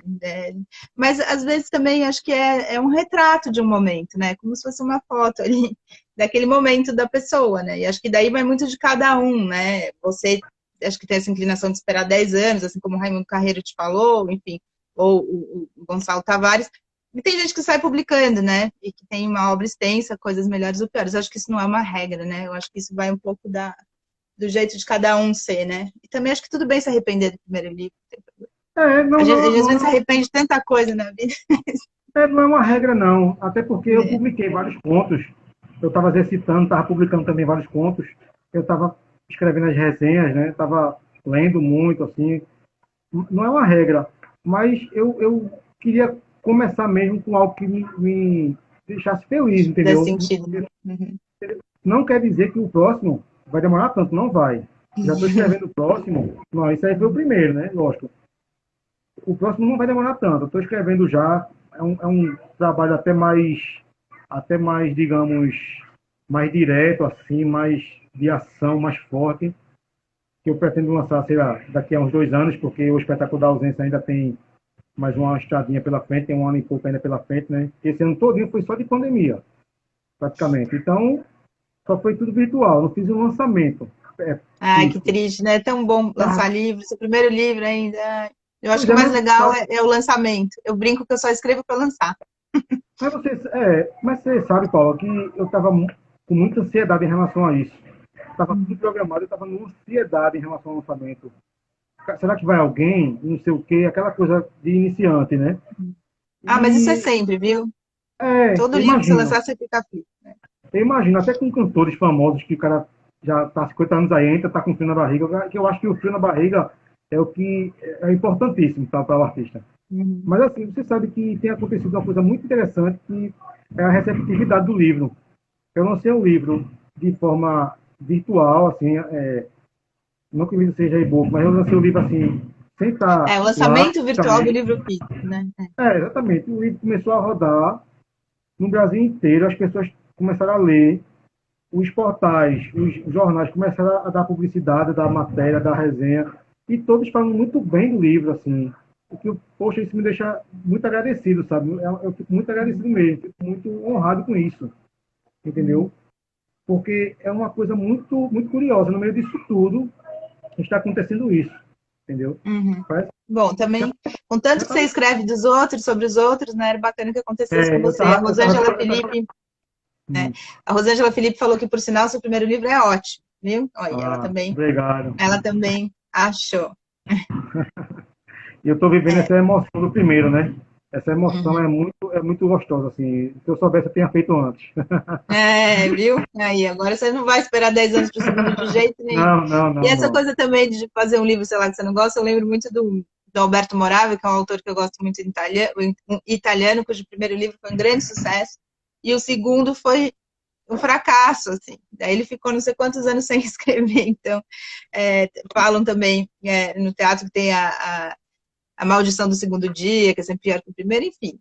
Mas às vezes também acho que é um retrato de um momento, né? Como se fosse uma foto ali daquele momento da pessoa, né? E acho que daí vai muito de cada um, né? Você acho que tem essa inclinação de esperar 10 anos, assim como o Raimundo Carreiro te falou, enfim, ou o Gonçalo Tavares. E tem gente que sai publicando, né? E que tem uma obra extensa, coisas melhores ou piores. Eu acho que isso não é uma regra, né? Eu acho que isso vai um pouco do jeito de cada um ser, né? E também acho que tudo bem se arrepender do primeiro livro. Não, A não, gente às não, vezes se não, arrepende de tanta coisa na vida. não é uma regra, não. Até porque eu Né? publiquei vários contos. Eu estava exercitando, estava publicando também vários contos. Eu estava escrevendo as resenhas, né? Estava lendo muito, assim. Não é uma regra, mas eu queria começar mesmo com algo que me deixasse feliz, Desse entendeu? sentido. Uhum. Não quer dizer que o próximo vai demorar tanto, não vai. Já estou escrevendo o próximo. Não, isso aí foi o primeiro, né? Lógico. O próximo não vai demorar tanto. Eu estou escrevendo já. É um trabalho até mais, digamos, mais direto, assim, mais de ação, mais forte, que eu pretendo lançar, sei lá, daqui a uns 2 anos, porque o espetáculo da ausência ainda tem mais uma estradinha pela frente, tem um ano e pouco ainda pela frente, né? Esse ano todinho foi só de pandemia, praticamente. Então, só foi tudo virtual, não fiz um lançamento Ai, que físico. triste, né? É tão bom lançar Tá, livro, seu primeiro livro ainda. Eu acho Pois que o é, mais mas, legal é o lançamento. Eu brinco que eu só escrevo para lançar. mas você sabe, Paulo, que eu estava com muita ansiedade em relação a isso. Estava tudo programado, eu estava numa ansiedade em relação ao lançamento. Será que vai alguém? Não sei o quê, aquela coisa de iniciante, né? Ah, mas isso é E sempre, viu? Todo eu livro que você imagino. lançar, você fica aflito. Eu imagino, até com cantores famosos que o cara já está 50 anos aí, ainda está com frio na barriga, que eu acho que o frio na barriga é o que é importantíssimo para o artista. Uhum. Mas assim, você sabe que tem acontecido uma coisa muito interessante que é a receptividade do livro. Eu lancei um livro de forma virtual, assim, não que o livro seja e-book, mas eu lancei o livro assim, sem estar O lá lançamento virtual do fisicamente. livro físico, né? Exatamente. O livro começou a rodar no Brasil inteiro, as pessoas começaram a ler, os portais, os jornais começaram a dar publicidade, a dar matéria, a dar resenha, e todos falam muito bem do livro, assim. O que, poxa, isso me deixa muito agradecido, sabe? Eu fico muito agradecido mesmo, fico muito honrado com isso, entendeu? Porque é uma coisa muito curiosa, no meio disso tudo, está acontecendo isso, entendeu? Uhum. Parece Bom, que também, contanto já que você tá, escreve dos outros, sobre os outros, né? Era bacana que acontecesse com você. A Rosângela Felipe, né? A Rosângela Felipe falou que, por sinal, seu primeiro livro é ótimo, viu? Olha, obrigado. ela também achou. E eu estou vivendo É. essa emoção do primeiro, né? Essa emoção Uhum. é muito gostosa, assim. Se eu soubesse, eu tinha feito antes. Viu? Aí, agora você não vai esperar 10 anos para o segundo de jeito nenhum. Não, não, E não, essa não. coisa também de fazer um livro, sei lá, que você não gosta, eu lembro muito do Alberto Moravia, que é um autor que eu gosto muito italiano, cujo primeiro livro foi um grande sucesso, e o segundo foi um fracasso, assim. Daí ele ficou não sei quantos anos sem escrever. Então, falam também no teatro que tem a maldição do segundo dia, que é sempre pior que o primeiro, enfim.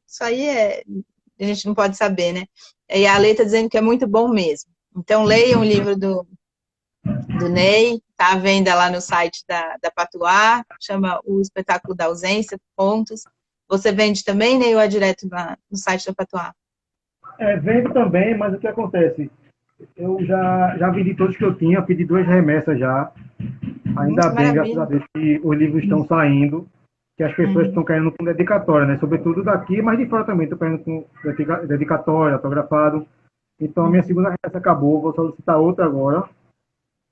Isso aí a gente não pode saber, né? E a Lei está dizendo que é muito bom mesmo. Então, leiam o livro do Ney, está à venda lá no site da Patuá, chama O Espetáculo da Ausência, pontos. Você vende também, Ney, ou é direto no site da Patuá? Vendo também, mas o que acontece? Eu já vendi todos que eu tinha, pedi 2 remessas já. Ainda Que bem, graças a maravilha. Deus, que os livros estão saindo, que as pessoas Uhum. estão querendo com dedicatória, né? Sobretudo daqui, mas de fora também, estão querendo com dedicatória, autografado. Então, a minha Uhum. segunda remessa acabou, vou solicitar outra agora.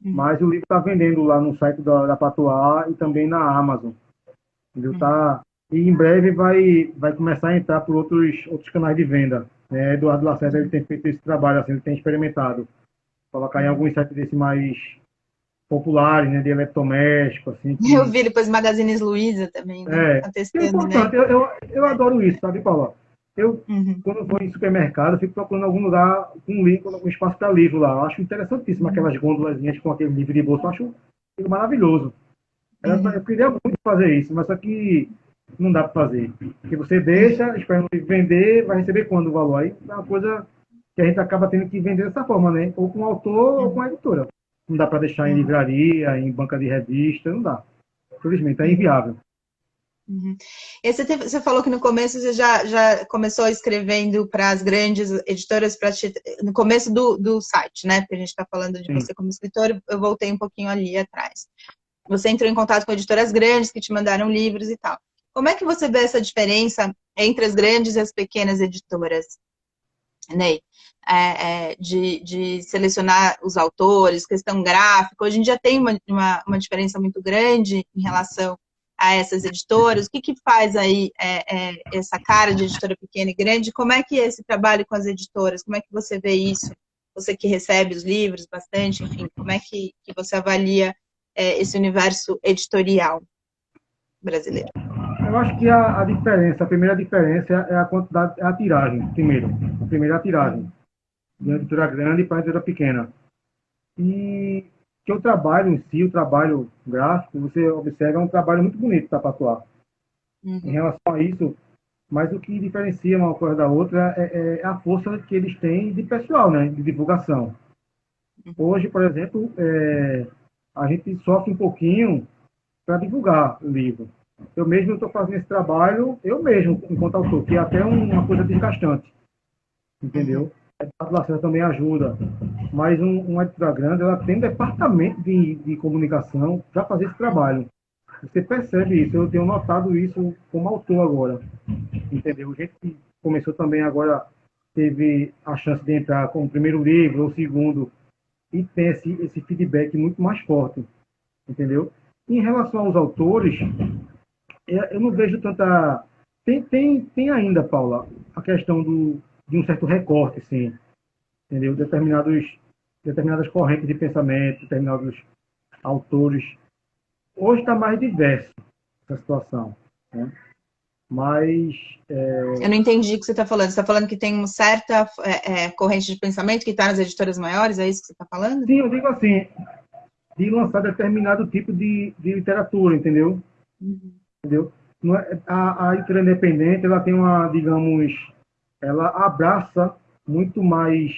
Uhum. Mas o livro está vendendo lá no site da Patois e também na Amazon. Entendeu? Uhum. E em breve vai começar a entrar por outros canais de venda. Né? Eduardo Lacerda ele tem feito esse trabalho, assim, ele tem experimentado. Colocar em Uhum. alguns sites desse mais populares, né, de eletrodoméstico, assim, Eu que vi depois Magazines Luiza também, né? Tá que é testando, né? importante. Eu adoro isso, sabe, Paula? Eu, Uhum. quando eu vou em supermercado, eu fico procurando algum lugar com um link, algum espaço para livro lá. Eu acho interessantíssimo aquelas gôndolazinhas com aquele livro de bolso. Eu acho aquilo maravilhoso. Eu Uhum. queria muito fazer isso, mas só que não dá para fazer. Porque você Uhum. deixa, espera vender, vai receber quando o valor? Aí é uma coisa que a gente acaba tendo que vender dessa forma, né? Ou com o autor ou com Uhum. a editora. Não dá para deixar em Uhum. livraria, em banca de revista, não dá. Infelizmente, é Uhum. inviável. Uhum. E você falou que no começo você já começou escrevendo para as grandes editoras, no começo do site, né? Porque a gente está falando de Sim. você como escritor, eu voltei um pouquinho ali atrás. Você entrou em contato com editoras grandes que te mandaram livros e tal. Como é que você vê essa diferença entre as grandes e as pequenas editoras, Ney? De selecionar os autores, questão gráfica. Hoje em dia tem uma diferença muito grande em relação a essas editoras. O que faz aí essa cara de editora pequena e grande? Como é que é esse trabalho com as editoras? Como é que você vê isso? Você que recebe os livros bastante, enfim, como é que você avalia esse universo editorial brasileiro? Eu acho que a primeira diferença é a quantidade, é a tiragem, primeiro. A primeira é a tiragem. Uhum. De uma editora grande para uma editora pequena. E que o trabalho em si, o trabalho gráfico, você observa, é um trabalho muito bonito da Patois. Em Uhum. relação a isso, mas o que diferencia uma coisa da outra é a força que eles têm de pessoal, né? De divulgação. Uhum. Hoje, por exemplo, a gente sofre um pouquinho para divulgar o livro. Eu mesmo estou fazendo esse trabalho, eu mesmo, enquanto autor, que é até uma coisa desgastante, Uhum. entendeu? A Lacerda também ajuda, mas uma editora grande, ela tem um departamento de comunicação para fazer esse trabalho. Você percebe isso, eu tenho notado isso como autor agora, entendeu? Gente que começou também agora, teve a chance de entrar com o primeiro livro ou segundo, e tem esse feedback muito mais forte, entendeu? Em relação aos autores, eu não vejo tanta. Tem ainda, Paula, a questão de um certo recorte, sim, entendeu? Determinadas correntes de pensamento, determinados autores. Hoje está mais diverso essa situação, né? Mas, Eu não entendi o que você está falando. Você está falando que tem uma certa corrente de pensamento que está nas editoras maiores? É isso que você está falando? sim, eu digo assim, de lançar determinado tipo de literatura, entendeu? Uhum. Entendeu? Não é, a editora independente, ela tem uma, digamos, ela abraça muito Mais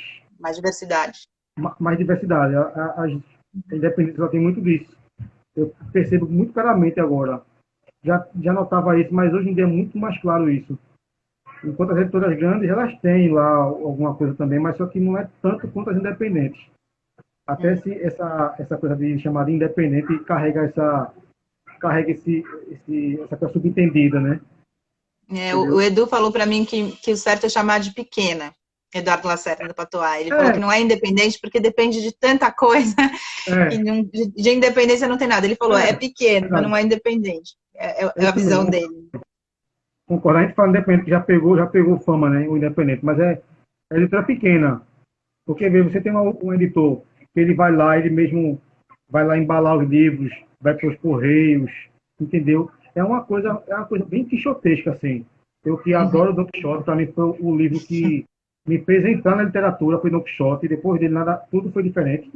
diversidade. mais diversidade. As independentes, ela tem muito disso. Eu percebo muito claramente agora. Já notava isso, mas hoje em dia é muito mais claro isso. Enquanto as editoras grandes, elas têm lá alguma coisa também, mas só que não é tanto quanto as independentes. Até essa coisa de chamada independente essa coisa subentendida, né? O Entendeu? Edu falou para mim que o certo é chamar de pequena. Eduardo Lacerda do Patois. Ele falou que É, não é independente porque depende de tanta coisa que é, de independência não tem nada. Ele falou, é pequeno, mas não verdade. é independente. É É a isso visão mesmo. dele. Concordo. A gente fala independente que já pegou fama, né? O independente, mas é letra pequena. Porque vê, você tem um editor que ele vai lá, ele mesmo vai lá embalar os livros, vai para os correios, entendeu? É uma coisa bem quixotesca, assim. Eu que Uhum. adoro Don Quixote, para mim foi o livro que me fez entrar na literatura, foi Don Quixote, e depois dele nada, tudo foi diferente.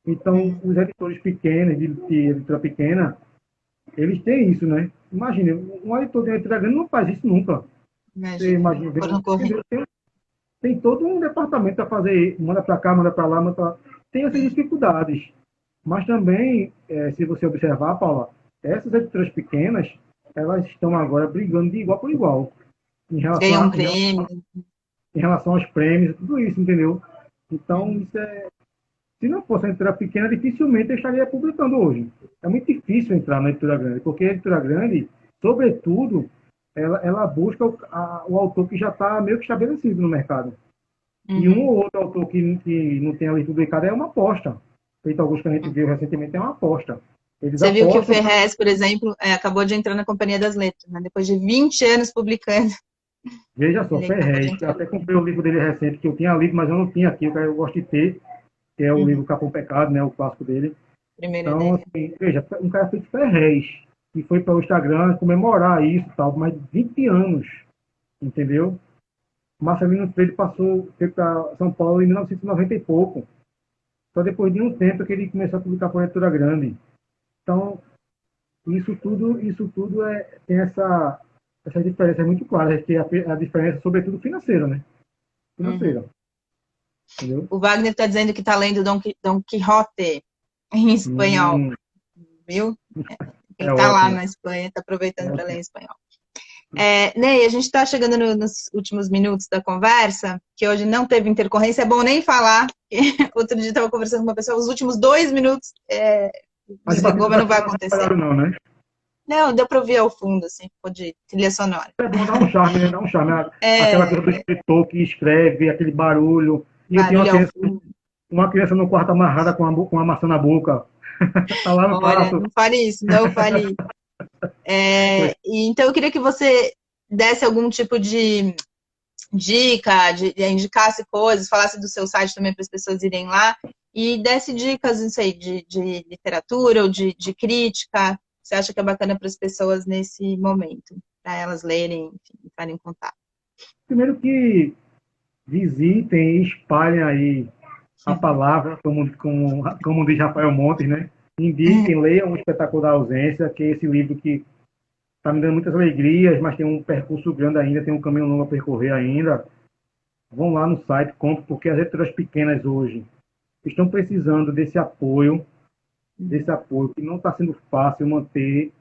Então, Uhum. os editores pequenos, de editora pequena, eles têm isso, né? Imagina, um editor de uma editora grande não faz isso nunca. Você Imagina. imagina, Por não correr. entendeu? Tem todo um departamento para fazer, manda para cá, manda para lá, manda pra... Tem essas dificuldades. Mas também, se você observar, Paula, essas editoras pequenas, elas estão agora brigando de igual por igual Ganhou um prêmio. em relação aos prêmios, tudo isso, entendeu? Então, isso é, se não fosse uma editora pequena, dificilmente eu estaria publicando hoje. É muito difícil entrar na editora grande, porque a editora grande, sobretudo, ela busca o autor que já está meio que estabelecido no mercado. E um Uhum. ou outro autor que não tenha ali publicado é uma aposta. Feito alguns que a gente viu recentemente, é uma aposta. Eles Você viu que o apostam para. Ferrez, por exemplo, acabou de entrar na Companhia das Letras, né? Depois de 20 anos publicando, Veja só, ele acabou de Ferrez. Eu entrar. até comprei o livro dele recente, que eu tinha lido, mas eu não tinha aqui. Eu gosto de ter, que é o Uhum. livro Capão Pecado, né, o clássico dele. Primeiro Então, dele. assim, veja, um cara feito Ferrez, que foi para o Instagram comemorar isso e tal, mais de 20 anos, entendeu? Marcelino Freire foi para São Paulo em 1990 e pouco. Só depois de um tempo que ele começou a publicar com a editora grande. Então, isso tudo tem essa diferença muito clara, que é a diferença, sobretudo financeira, né? Uhum. Financeira, entendeu? O Wagner está dizendo que está lendo Dom Quixote em espanhol, Hum, viu? Ele é está lá ótimo. na Espanha, está aproveitando para ler Ótimo. em espanhol. Ney, a gente está chegando nos últimos minutos da conversa, que hoje não teve intercorrência, é bom nem falar. Outro dia estava conversando com uma pessoa, os últimos 2 minutos As desligou, batidas mas não aqui vai não acontecer. atrapalharam, não, né? Não, deu para ouvir ao fundo, assim, ficou de trilha sonora. É bom dar um charme, né? Dar um charme. Aquela É, coisa do escritor que escreve, aquele barulho. E eu tenho barulho ao fundo. uma criança no quarto amarrada com uma maçã na boca. Tá lá no Olha, quarto. não fale isso, não fale isso. Então, eu queria que você desse algum tipo de dica, indicasse coisas, falasse do seu site também para as pessoas irem lá e desse dicas, não sei, de literatura ou de crítica. Você acha que é bacana para as pessoas nesse momento, para elas lerem, enfim, entrarem em contato? Primeiro que visitem e espalhem aí a palavra, como diz Rafael Montes, né? Indiquem, leiam o Espetáculo da Ausência, que é esse livro que está me dando muitas alegrias, mas tem um percurso grande ainda, tem um caminho longo a percorrer ainda. Vão lá no site, comprem, porque as editoras pequenas hoje estão precisando desse apoio, que não está sendo fácil manter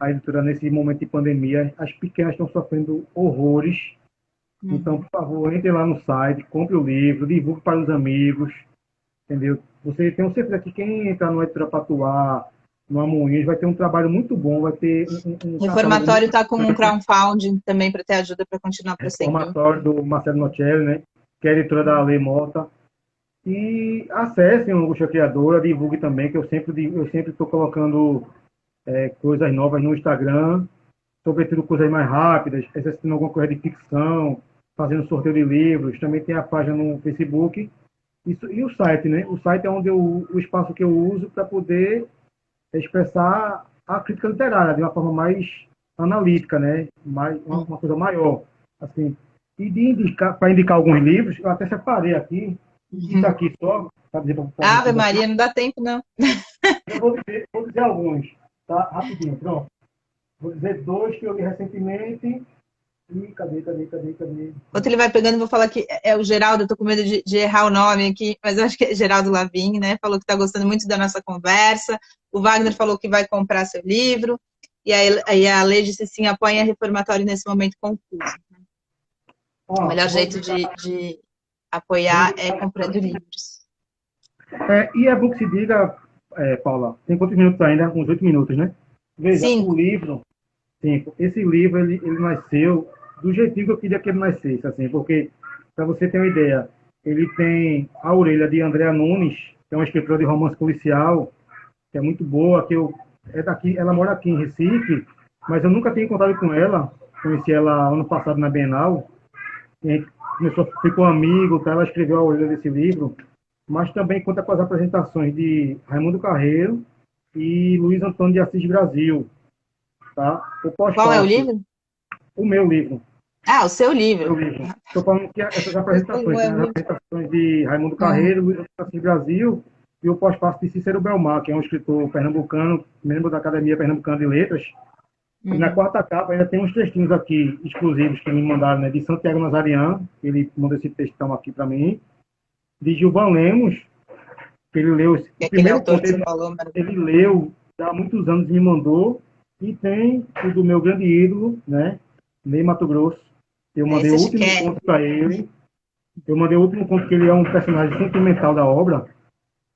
a editora nesse momento de pandemia. As pequenas estão sofrendo horrores. Então, Uhum. por favor, entre lá no site, compre o livro, divulgue para os amigos, entendeu? Você tem certeza que quem entrar no Editora Patuá, no Amoinhos, vai ter um trabalho muito bom, vai ter um O catálogo reformatório muito está com um crowdfunding também para ter ajuda para continuar prosseguindo. reformatório do Marcelo Nocelli, né? Que é editora da Ale Mota. E acessem o Angústia Criadora, divulgue também, que eu sempre estou colocando coisas novas no Instagram, sobretudo coisas mais rápidas, exercitando alguma coisa de ficção, fazendo sorteio de livros. Também tem a página no Facebook. Isso, e o site, né? O site é onde o espaço que eu uso para poder expressar a crítica literária de uma forma mais analítica, né? Uma coisa maior, assim. E para indicar alguns livros, eu até separei aqui, e está aqui só, para dizer para Ave vocês aqui. Maria, não dá tempo, não. Eu vou dizer alguns, tá? Rapidinho, pronto. Vou dizer dois que eu li recentemente. E cadê? Outro ele vai pegando, vou falar que é o Geraldo, eu tô com medo de errar o nome aqui, mas eu acho que é Geraldo Lavin, né? Falou que tá gostando muito da nossa conversa. O Wagner falou que vai comprar seu livro. E aí a Lê disse assim, apoia reformatório nesse momento confuso. O Ó, melhor vou jeito indicar, de vou apoiar é indicar. comprando livros. E é bom que se diga, Paula, tem quantos minutos ainda? Uns 8 minutos, né? Veja, o 5. livro, esse livro, ele nasceu do jeitinho que eu queria que ele nascesse, assim, porque, para você ter uma ideia, ele tem a orelha de Andréa Nunes, que é uma escritora de romance policial, que é muito boa, é daqui, ela mora aqui em Recife, mas eu nunca tinha encontrado com ela, conheci ela ano passado na Bienal, e a gente ficou amigo, tá? Ela escreveu a orelha desse livro, mas também conta com as apresentações de Raimundo Carreiro e Luiz Antônio de Assis Brasil, tá? O Qual é o pós-fácil, livro? o meu livro, Ah, o seu livro. Estou falando que essas Eu falei, apresentações, ué, tem o as livro. apresentações de Raimundo Uhum. Carreiro, Luiz Antônio de Assis Brasil e o pós-fácil de Cícero Belmar, que é um escritor pernambucano, membro da Academia Pernambucana de Letras. E na quarta capa ainda tem uns textinhos aqui exclusivos que me mandaram, né, de Santiago Nazarian, ele mandou esse textão aqui para mim, de Gilvan Lemos, que ele leu Que o é aquele primeiro autor conto, que você falou, ele maravilhoso. leu já há muitos anos e me mandou, e tem o do meu grande ídolo, né, Ney Matogrosso. Eu mandei Esse o acho que último é. conto para ele, que ele é um personagem sentimental da obra.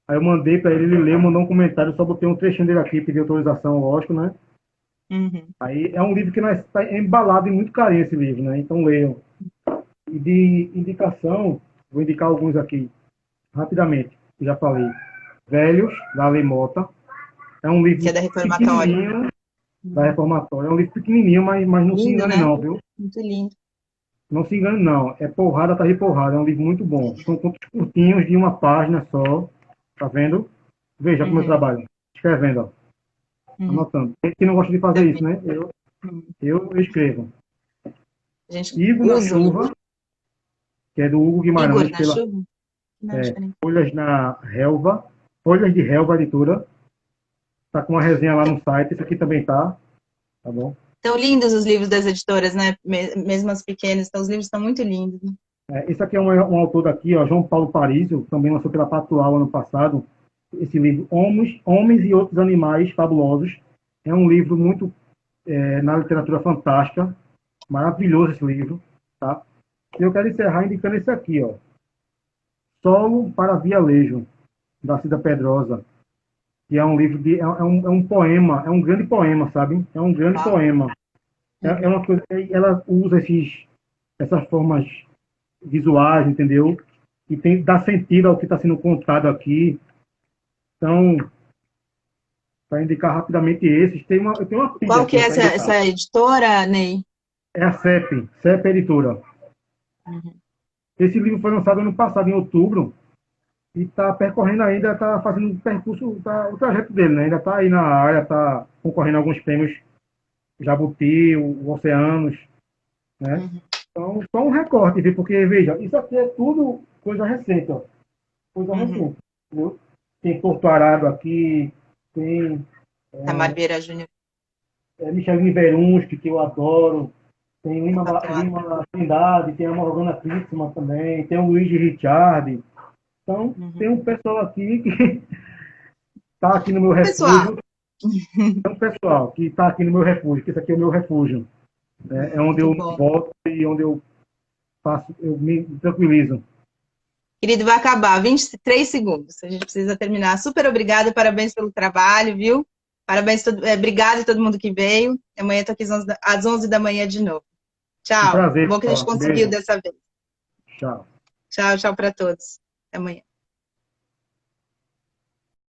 Aí eu mandei para ele, ele leu, mandou um comentário, só botei um trechinho dele aqui, pedi autorização, lógico, né? Uhum. Aí é um livro que está embalado em muito carinho, esse livro, né? Então leiam. E de indicação, vou indicar alguns aqui, rapidamente, que já falei. Velhos, da Ale Mota. É um Esse é livro da Reformatório. pequenininho, da Reformatória. É um livro pequenininho, mas não se Lindo, engane né? não, viu? Muito lindo. Não se engane não. É porrada atrás de porrada. É um livro muito bom. São contos curtinhos de uma página só. Tá vendo? Veja como eu Uhum. trabalho. Escrevendo, ó. Uhum. Anotando. Tem que não gosta de fazer Também. isso, né? Uhum. Eu escrevo. A gente Ivo na usa o livro. Chuva, que é do Hugo Igor Guimarães, na pela chuva? Não, diferente. Folhas na Relva. Folhas de Relva Editora. Tá com uma resenha lá no site. Isso aqui também tá bom? Tão lindos os livros das editoras, né? Mesmo as pequenas. Então, os livros estão muito lindos. Né? Esse aqui é um autor daqui, ó, João Paulo Parísio, também lançou pela Patual ano passado, esse livro Homens e Outros Animais Fabulosos. É um livro muito na literatura fantástica, maravilhoso esse livro, tá? E eu quero encerrar indicando esse aqui, ó, Solo para Vialejo, da Cida Pedrosa, que é um livro é um poema, é um grande poema, sabe? É um grande Uau. poema. É uma coisa, ela usa essas formas visuais, entendeu? E dá sentido ao que está sendo contado aqui. Então, para indicar rapidamente esses, eu tenho uma pilha Qual que aqui é para indicar. essa editora, Ney? É a CEP Editora. Uhum. Esse livro foi lançado ano passado, em outubro, e está percorrendo ainda, está fazendo o percurso, o trajeto dele, né? Ainda está aí na área, está concorrendo a alguns prêmios Jabuti, o Oceanos, né? Uhum. Então, só um recorte, viu? Porque, veja, isso aqui é tudo coisa recente, ó. Coisa Uhum. recente, entendeu? Tem Porto Arado aqui, tem Tamar Vieira Júnior. Micheline Verunski, que eu adoro, tem Patuá. Lima Trindade, tem a Morgana Klitzmann também, tem o Luigi Ricciardi. Então, Uhum. tem um pessoal aqui que está aqui no meu Pessoal, refúgio, tem um pessoal que está aqui no meu refúgio, que esse aqui é o meu refúgio. Né? É onde muito eu bom. volto e onde eu me tranquilizo. Querido, vai acabar. 23 segundos. A gente precisa terminar. Super obrigada, parabéns pelo trabalho, viu? Parabéns, obrigada a todo mundo que veio. Amanhã estou aqui às 11 da manhã de novo. Tchau. Um prazer, Bom que a gente Paula. conseguiu Beijo. dessa vez. Tchau. Tchau, tchau para todos. Até amanhã.